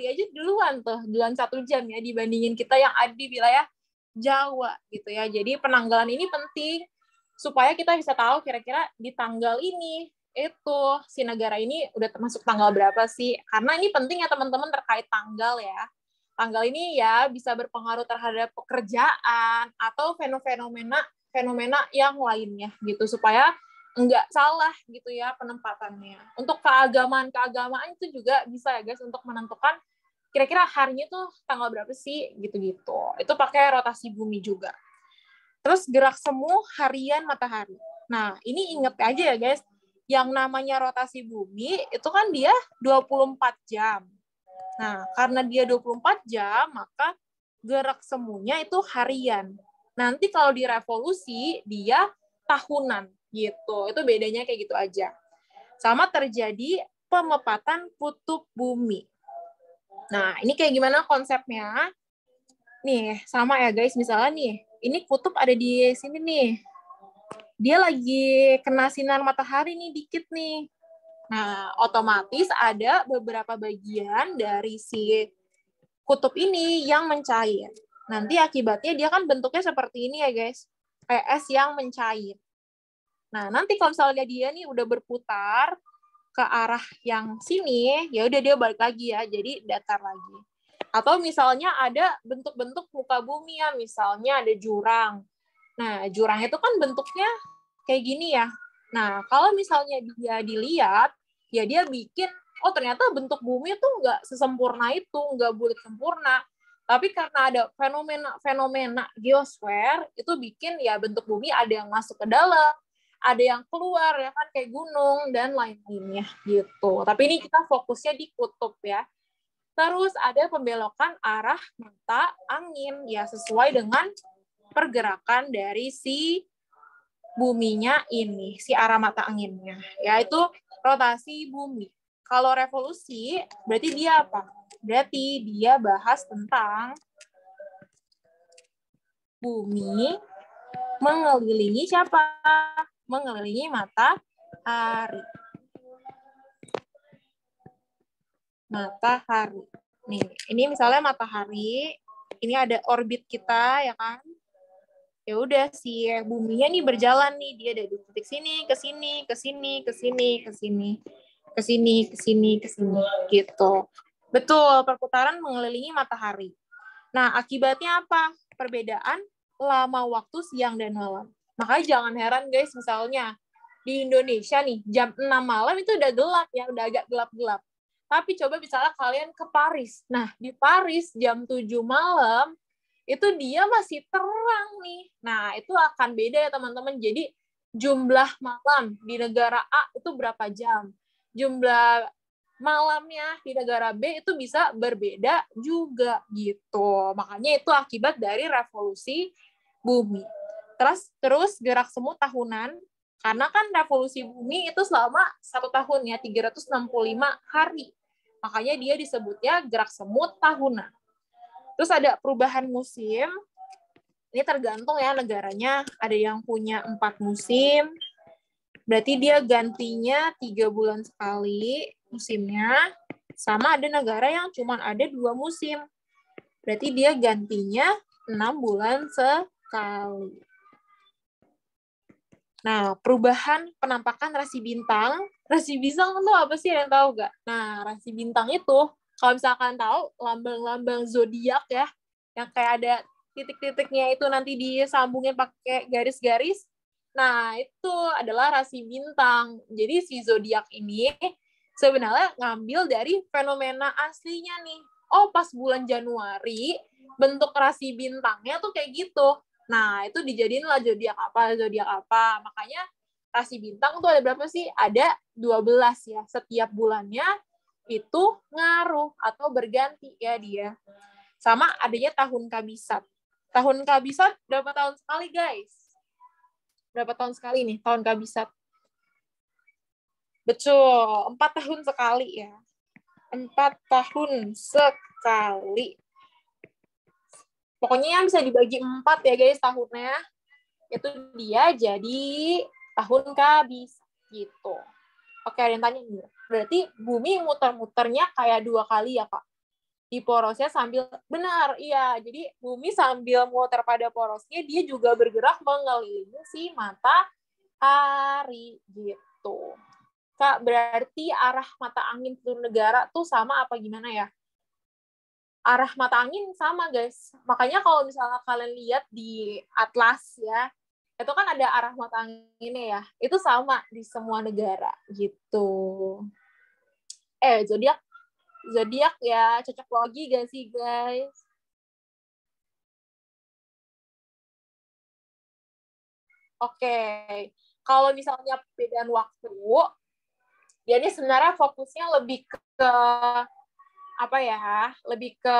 aja duluan tuh, duluan 1 jam ya dibandingin kita yang ada di wilayah Jawa gitu ya. Jadi penanggalan ini penting supaya kita bisa tahu kira-kira di tanggal ini itu si negara ini udah termasuk tanggal berapa sih? Karena ini penting ya teman-teman terkait tanggal ya. Tanggal ini ya bisa berpengaruh terhadap pekerjaan atau fenomena yang lainnya gitu supaya enggak salah gitu ya penempatannya. Untuk keagamaan itu juga bisa ya guys untuk menentukan kira-kira harinya tuh tanggal berapa sih gitu-gitu. Itu pakai rotasi bumi juga. Terus gerak semu harian matahari. Nah, ini inget aja ya guys, yang namanya rotasi bumi itu kan dia 24 jam. Nah, karena dia 24 jam, maka gerak semuanya itu harian. Nanti kalau di revolusi, dia tahunan gitu. Itu bedanya kayak gitu aja. Sama terjadi pemepatan kutub bumi. Nah, ini kayak gimana konsepnya? Nih, sama ya guys, misalnya nih, ini kutub ada di sini nih. Dia lagi kena sinar matahari nih dikit nih. Nah, otomatis ada beberapa bagian dari si kutub ini yang mencair. Nanti akibatnya dia kan bentuknya seperti ini ya guys. Kayak es yang mencair. Nah, nanti kalau misalnya dia nih udah berputar ke arah yang sini, ya udah dia balik lagi ya, jadi datar lagi. Atau misalnya ada bentuk-bentuk muka bumi ya, misalnya ada jurang. Nah, jurang itu kan bentuknya kayak gini ya. Nah, kalau misalnya dia dilihat, ya dia bikin, oh ternyata bentuk bumi tuh nggak sesempurna itu, nggak bulat sempurna. Tapi karena ada fenomena geosfer, itu bikin ya bentuk bumi ada yang masuk ke dalam, ada yang keluar ya kan kayak gunung dan lain-lainnya gitu. Tapi ini kita fokusnya di kutub ya. Terus ada pembelokan arah mata angin ya sesuai dengan pergerakan dari si buminya ini, si arah mata anginnya, yaitu rotasi bumi. Kalau revolusi, berarti dia apa? Berarti dia bahas tentang bumi mengelilingi siapa? Mengelilingi matahari. Matahari. Nih, ini misalnya matahari, ini ada orbit kita ya kan? ya udah si buminya nih berjalan nih, dia dari titik sini ke sini ke sini ke sini ke sini ke sini ke sini ke sini gitu. Betul, perputaran mengelilingi matahari. Nah, akibatnya apa? Perbedaan lama waktu siang dan malam. Makanya jangan heran guys, misalnya di Indonesia nih, jam 6 malam itu udah gelap ya, udah agak gelap-gelap. Tapi coba misalnya kalian ke Paris. Nah, di Paris jam 7 malam, itu dia masih terang nih. Nah, itu akan beda ya teman-teman. Jadi, jumlah malam di negara A itu berapa jam. Jumlah malamnya di negara B itu bisa berbeda juga gitu. Makanya itu akibat dari revolusi bumi. Terus gerak semu tahunan, karena kan revolusi bumi itu selama 1 tahun ya, 365 hari. Makanya dia disebutnya gerak semu tahunan. Terus ada perubahan musim. Ini tergantung ya negaranya. Ada yang punya 4 musim. Berarti dia gantinya 3 bulan sekali musimnya. Sama ada negara yang cuma ada 2 musim. Berarti dia gantinya 6 bulan sekali. Nah, perubahan penampakan rasi bintang. Rasi bintang itu apa sih, yang tahu nggak? Nah, rasi bintang itu, kalau misalkan tahu, lambang-lambang zodiak ya, yang kayak ada titik-titiknya itu nanti disambungin pakai garis-garis. Nah, itu adalah rasi bintang. Jadi si zodiak ini sebenarnya ngambil dari fenomena aslinya nih. Oh, pas bulan Januari, bentuk rasi bintangnya tuh kayak gitu. Nah, itu dijadiin lah zodiak apa. Makanya rasi bintang tuh ada berapa sih? Ada 12 ya. Setiap bulannya itu ngaruh atau berganti ya dia. Sama adanya tahun kabisat. Tahun kabisat berapa tahun sekali, guys? Berapa tahun sekali nih tahun kabisat? Betul, 4 tahun sekali ya. 4 tahun sekali. Pokoknya yang bisa dibagi 4 ya guys tahunnya. Itu dia jadi tahun kabisat gitu. Oke, ada yang tanya nih. Berarti bumi muter-muternya kayak 2 kali ya, Kak? Di porosnya sambil, benar, iya. Jadi bumi sambil muter pada porosnya, dia juga bergerak mengelilingi si matahari gitu. Kak, berarti arah mata angin seluruh negara tuh sama apa gimana ya? Arah mata angin sama, guys. Makanya kalau misalnya kalian lihat di atlas ya, itu kan ada arah mata anginnya ya. Itu sama di semua negara gitu. Zodiak ya, cocok logi gak sih, guys? Oke. Kalau misalnya perbedaan waktu, dia ini sebenarnya fokusnya lebih ke apa ya? Lebih ke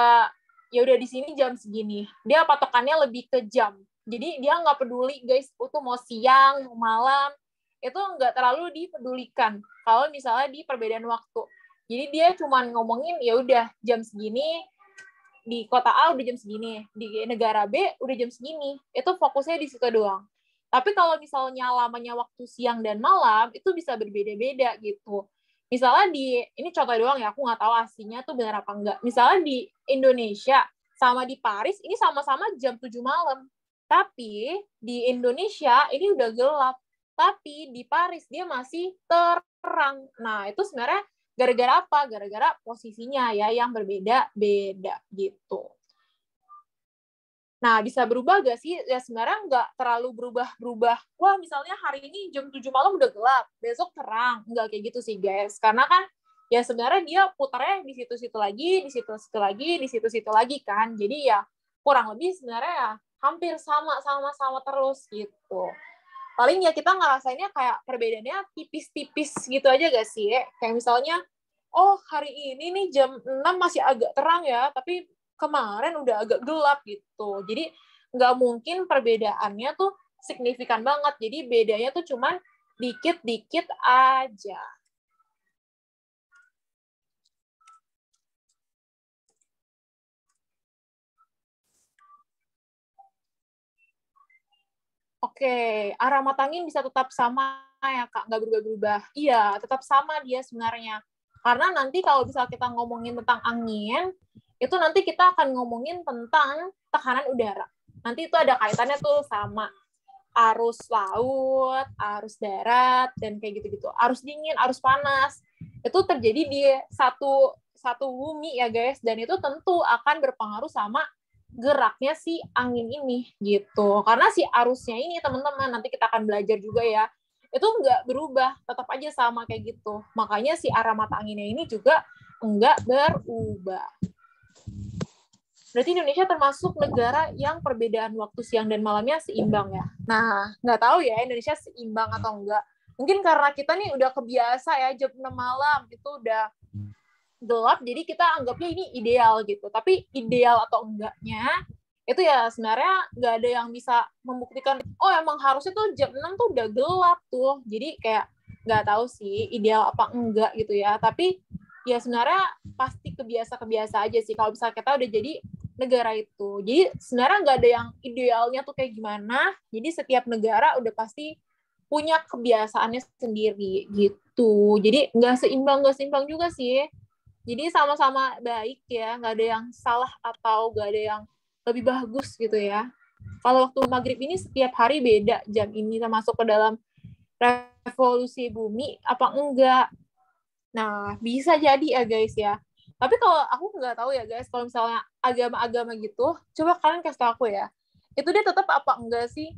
ya udah di sini jam segini. Dia patokannya lebih ke jam. Jadi dia nggak peduli guys, itu mau siang, mau malam, itu nggak terlalu dipedulikan. Kalau misalnya di perbedaan waktu. Jadi dia cuma ngomongin ya udah jam segini, di kota A udah jam segini, di negara B udah jam segini. Itu fokusnya di situ doang. Tapi kalau misalnya lamanya waktu siang dan malam, itu bisa berbeda-beda gitu. Misalnya ini contoh doang ya, aku nggak tahu aslinya tuh benar apa enggak. Misalnya di Indonesia sama di Paris, ini sama-sama jam 7 malam. Tapi di Indonesia ini udah gelap. Tapi di Paris dia masih terang. Nah, itu sebenarnya gara-gara apa? Gara-gara posisinya ya yang berbeda-beda gitu. Nah, bisa berubah gak sih? Ya sebenarnya nggak terlalu berubah-berubah. Wah, misalnya hari ini jam 7 malam udah gelap, besok terang. Nggak kayak gitu sih, guys. Karena kan ya sebenarnya dia putarnya di situ-situ lagi, di situ-situ lagi, di situ-situ lagi kan. Jadi ya kurang lebih sebenarnya ya hampir sama terus gitu. Paling ya kita ngerasainnya kayak perbedaannya tipis-tipis gitu aja gak sih? Kayak misalnya, oh hari ini nih jam 6 masih agak terang ya, tapi kemarin udah agak gelap gitu. Jadi nggak mungkin perbedaannya tuh signifikan banget. Jadi bedanya tuh cuma dikit-dikit aja. Oke, arah mata angin bisa tetap sama ya Kak, nggak berubah-berubah. Iya, tetap sama dia sebenarnya. Karena nanti kalau bisa kita ngomongin tentang angin, itu nanti kita akan ngomongin tentang tekanan udara. nanti itu ada kaitannya tuh sama arus laut, arus darat, dan kayak gitu-gitu. Arus dingin, arus panas. Itu terjadi di satu bumi ya guys, dan itu tentu akan berpengaruh sama geraknya si angin ini gitu. Karena si arusnya ini teman-teman, nanti kita akan belajar juga ya, itu nggak berubah, tetap aja sama kayak gitu. Makanya si arah mata anginnya ini juga nggak berubah. Berarti Indonesia termasuk negara yang perbedaan waktu siang dan malamnya seimbang ya. Nah, nggak tahu ya Indonesia seimbang atau enggak. Mungkin karena kita nih udah kebiasa ya jam 6 malam itu udah gelap, jadi kita anggapnya ini ideal gitu. Tapi ideal atau enggaknya itu ya sebenarnya nggak ada yang bisa membuktikan, oh emang harusnya tuh jam 6 tuh udah gelap tuh. Jadi kayak nggak tahu sih ideal apa enggak gitu ya. Tapi ya sebenarnya pasti kebiasa-kebiasa aja sih kalau misalnya kita udah jadi negara itu. Jadi sebenarnya nggak ada yang idealnya tuh kayak gimana. Jadi setiap negara udah pasti punya kebiasaannya sendiri gitu. Jadi nggak seimbang juga sih. Jadi sama-sama baik ya, nggak ada yang salah atau nggak ada yang lebih bagus gitu ya. Kalau waktu maghrib ini setiap hari beda jam ini, termasuk ke dalam revolusi bumi apa enggak. Nah, bisa jadi ya guys ya. Tapi kalau aku nggak tahu ya guys, kalau misalnya agama-agama gitu, coba kalian kasih tahu aku ya. Itu dia tetap apa enggak sih?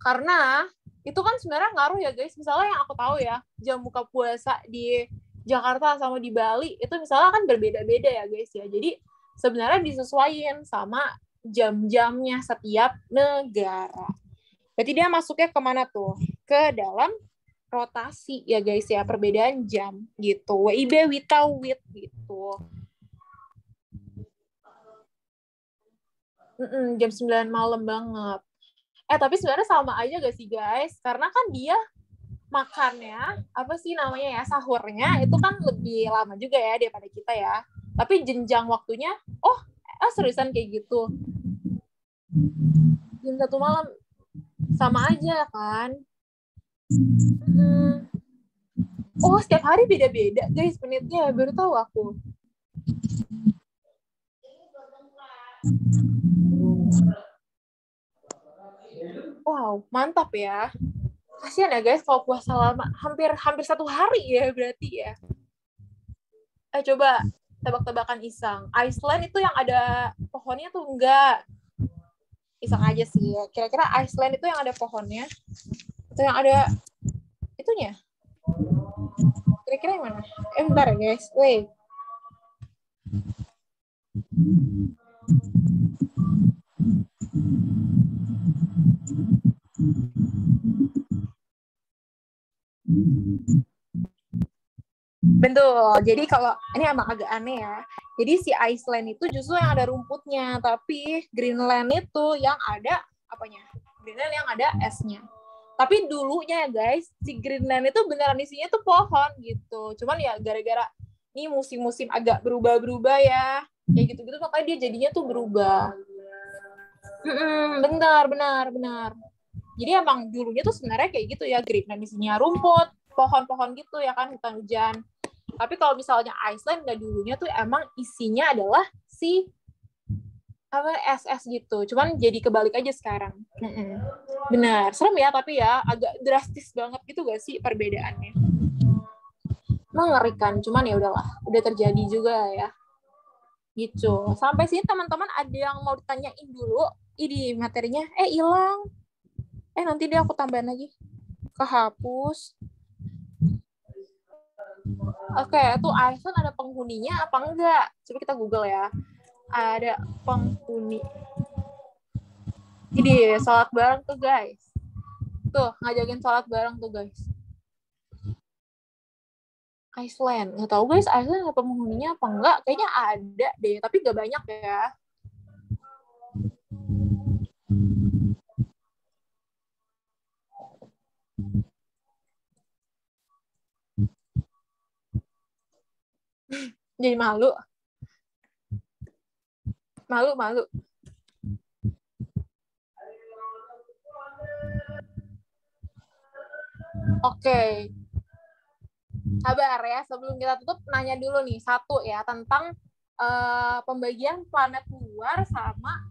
Karena itu kan sebenarnya ngaruh ya guys. Misalnya yang aku tahu ya, jam buka puasa di Jakarta sama di Bali, itu misalnya kan berbeda-beda ya guys ya. Jadi sebenarnya disesuaikan sama jam-jamnya setiap negara. Berarti dia masuknya kemana tuh? Ke dalam rotasi ya guys ya, perbedaan jam gitu. WIB without with gitu. Jam 9 malam banget. Tapi sebenarnya sama aja gak sih guys? Karena kan dia makannya, apa sih namanya ya, sahurnya itu kan lebih lama juga ya daripada kita ya. Tapi jenjang waktunya, seriusan kayak gitu. Jam 1 malam sama aja kan. Oh, setiap hari beda-beda guys menitnya, baru tahu aku. Wow, mantap ya. Kasihan ya guys kalau puasa lama, hampir 1 hari ya berarti ya. Coba tebak-tebakan iseng. Iceland itu yang ada pohonnya tuh enggak? Iseng aja sih ya. Kira-kira Iceland itu yang ada pohonnya atau yang ada itunya? Kira-kira yang mana? Bentar ya guys. Wait. Betul. Jadi kalau ini emang agak aneh ya. Jadi si Iceland itu justru yang ada rumputnya, tapi Greenland itu yang ada apanya? Greenland yang ada esnya. Tapi dulunya ya guys, si Greenland itu beneran isinya tuh pohon gitu. Cuman ya gara-gara ini musim-musim agak berubah-berubah ya. Kayak gitu-gitu makanya dia jadinya tuh berubah. Benar. Jadi emang dulunya tuh sebenarnya kayak gitu ya, Greenland isinya rumput, pohon-pohon gitu ya kan, hutan-hujan. Tapi kalau misalnya Iceland nggak dulunya tuh emang isinya adalah si es gitu. Cuman jadi kebalik aja sekarang. Benar, serem ya tapi ya agak drastis banget gitu gak sih perbedaannya? Mengerikan, cuman ya udahlah, udah terjadi juga ya. Gitu. Sampai sini teman-teman ada yang mau ditanyain dulu? Ini materinya hilang. Nanti dia aku tambahin lagi. Kehapus. Oke, itu Iceland ada penghuninya apa enggak? Coba kita Google ya. Ada penghuni. Jadi, sholat bareng tuh guys. Tuh, ngajakin sholat bareng tuh guys. Iceland. Nggak tahu guys, Iceland ada penghuninya apa enggak? Kayaknya ada deh, tapi nggak banyak ya. Jadi malu. Oke. Sabar ya, sebelum kita tutup nanya dulu nih satu ya tentang pembagian planet luar sama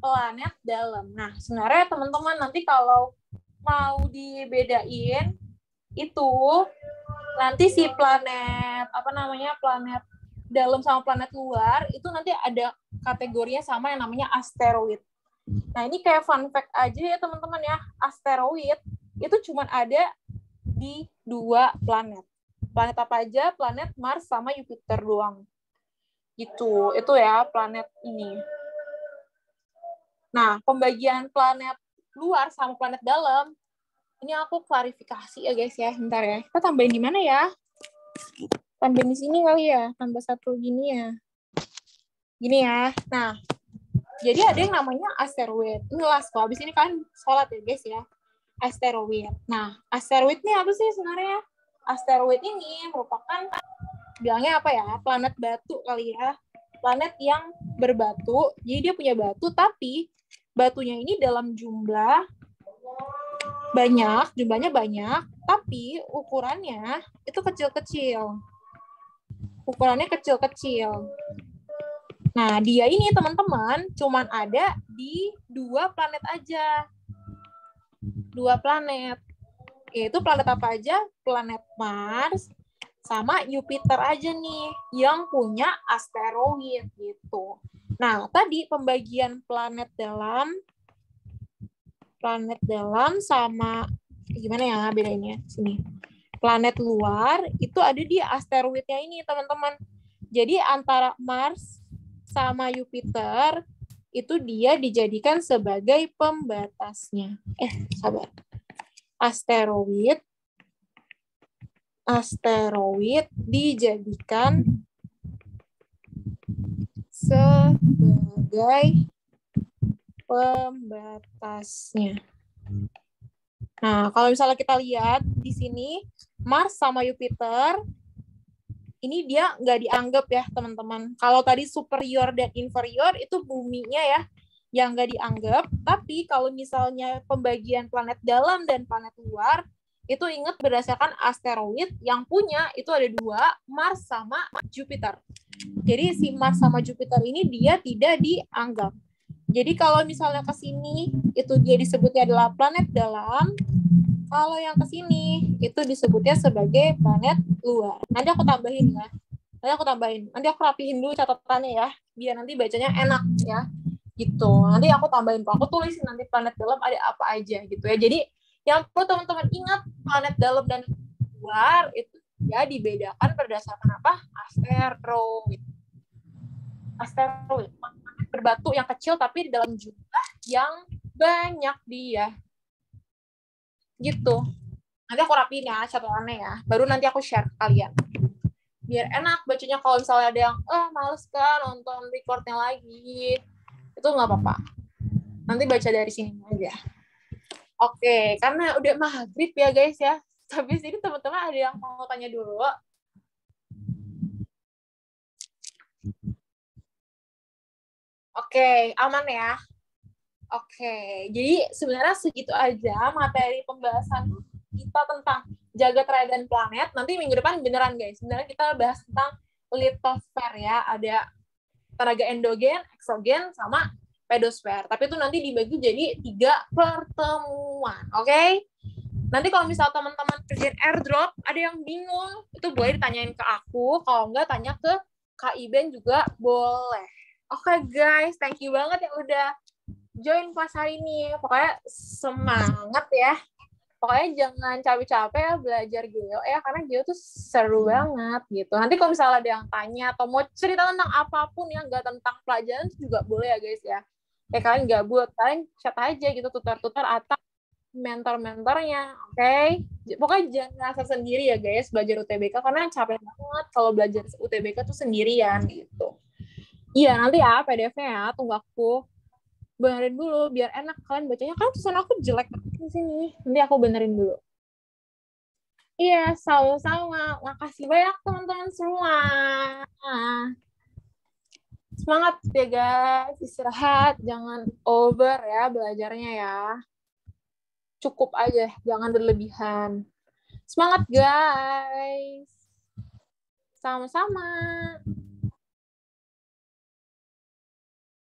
planet dalam. Nah, sebenarnya teman-teman nanti kalau mau dibedain itu nanti si planet planet dalam sama planet luar itu nanti ada kategorinya sama yang namanya asteroid. Nah, ini kayak fun fact aja ya teman-teman ya. Asteroid itu cuma ada di 2 planet. Planet apa aja? Planet Mars sama Jupiter doang. Gitu. Itu ya planet ini. Nah, pembagian planet luar sama planet dalam ini aku klarifikasi ya guys ya. Bentar ya. Kita tambahin di mana ya? Tambahin di sini kali ya. Tambah 1 gini ya. Gini ya. Nah, jadi ada yang namanya asteroid. Ini last kok. Habis ini kan sholat ya guys ya. Asteroid. Nah, asteroid ini apa sih sebenarnya? Asteroid ini merupakan, bilangnya apa ya? Planet batu kali ya. Planet yang berbatu. Jadi dia punya batu, tapi batunya ini dalam jumlahnya banyak, tapi ukurannya itu kecil-kecil. Ukurannya kecil-kecil. Nah, dia ini teman-teman cuman ada di 2 planet aja. 2 planet. Yaitu planet apa aja? Planet Mars sama Jupiter aja nih yang punya asteroid gitu. Nah, tadi pembagian planet dalam sama gimana ya bedainnya sini. Planet luar itu ada di asteroidnya ini, teman-teman. Jadi antara Mars sama Jupiter itu dia dijadikan sebagai pembatasnya. Sabar. Asteroid dijadikan sebagai pembatasnya. Nah, kalau misalnya kita lihat di sini, Mars sama Jupiter, ini dia nggak dianggap ya, teman-teman. Kalau tadi superior dan inferior, itu buminya ya, yang nggak dianggap. Tapi kalau misalnya pembagian planet dalam dan planet luar, itu ingat berdasarkan asteroid yang punya, itu ada 2, Mars sama Jupiter. Jadi si Mars sama Jupiter ini dia tidak dianggap. Jadi kalau misalnya ke sini itu dia disebutnya adalah planet dalam, kalau yang ke sini itu disebutnya sebagai planet luar. Nanti aku tambahin ya. Nanti aku rapihin dulu catatannya ya, biar nanti bacanya enak ya. Gitu. Nanti aku tambahin, aku tulisin nanti planet dalam ada apa aja gitu ya. Jadi yang perlu teman-teman ingat, planet dalam dan luar itu ya dibedakan berdasarkan apa? Asteroid. Berbatu yang kecil tapi di dalam jumlah yang banyak dia. Gitu. Nanti aku rapiin ya catatannya ya. Baru nanti aku share ke kalian. Biar enak bacanya, kalau misalnya ada yang males kan nonton recordnya lagi. Itu nggak apa-apa. Nanti baca dari sini aja. Oke, karena udah maghrib ya guys ya. Habis ini teman-teman ada yang mau tanya dulu. Oke, aman ya? Oke, jadi sebenarnya segitu aja materi pembahasan kita tentang jagat raya dan planet. Nanti minggu depan beneran guys, sebenarnya kita bahas tentang litosfer ya. Ada tenaga endogen, eksogen, sama pedosfer. Tapi itu nanti dibagi jadi 3 pertemuan, oke? Nanti kalau misal teman-teman kerjain airdrop, ada yang bingung, itu boleh ditanyain ke aku. Kalau enggak, tanya ke Kak Iben juga boleh. Oke guys, thank you banget yang udah join kelas hari ini. Pokoknya semangat ya. Pokoknya jangan capek-capek ya belajar geo ya, karena geo tuh seru banget gitu. Nanti kalau misalnya ada yang tanya atau mau cerita tentang apapun yang nggak tentang pelajaran juga boleh ya guys ya. Kayak kalian gabut, kalian chat aja gitu tutor-tutor atau mentor-mentornya, oke? Pokoknya jangan ngerasa sendiri ya guys belajar UTBK, karena capek banget kalau belajar UTBK tuh sendirian gitu. Iya, nanti ya PDF-nya ya, tunggu aku benerin dulu biar enak kalian bacanya. Kan tulisan aku jelek di sini. Nanti aku benerin dulu. Iya, sama-sama. Makasih banyak teman-teman semua. Semangat ya guys, istirahat, jangan over ya belajarnya ya. Cukup aja, jangan berlebihan. Semangat guys. Sama-sama.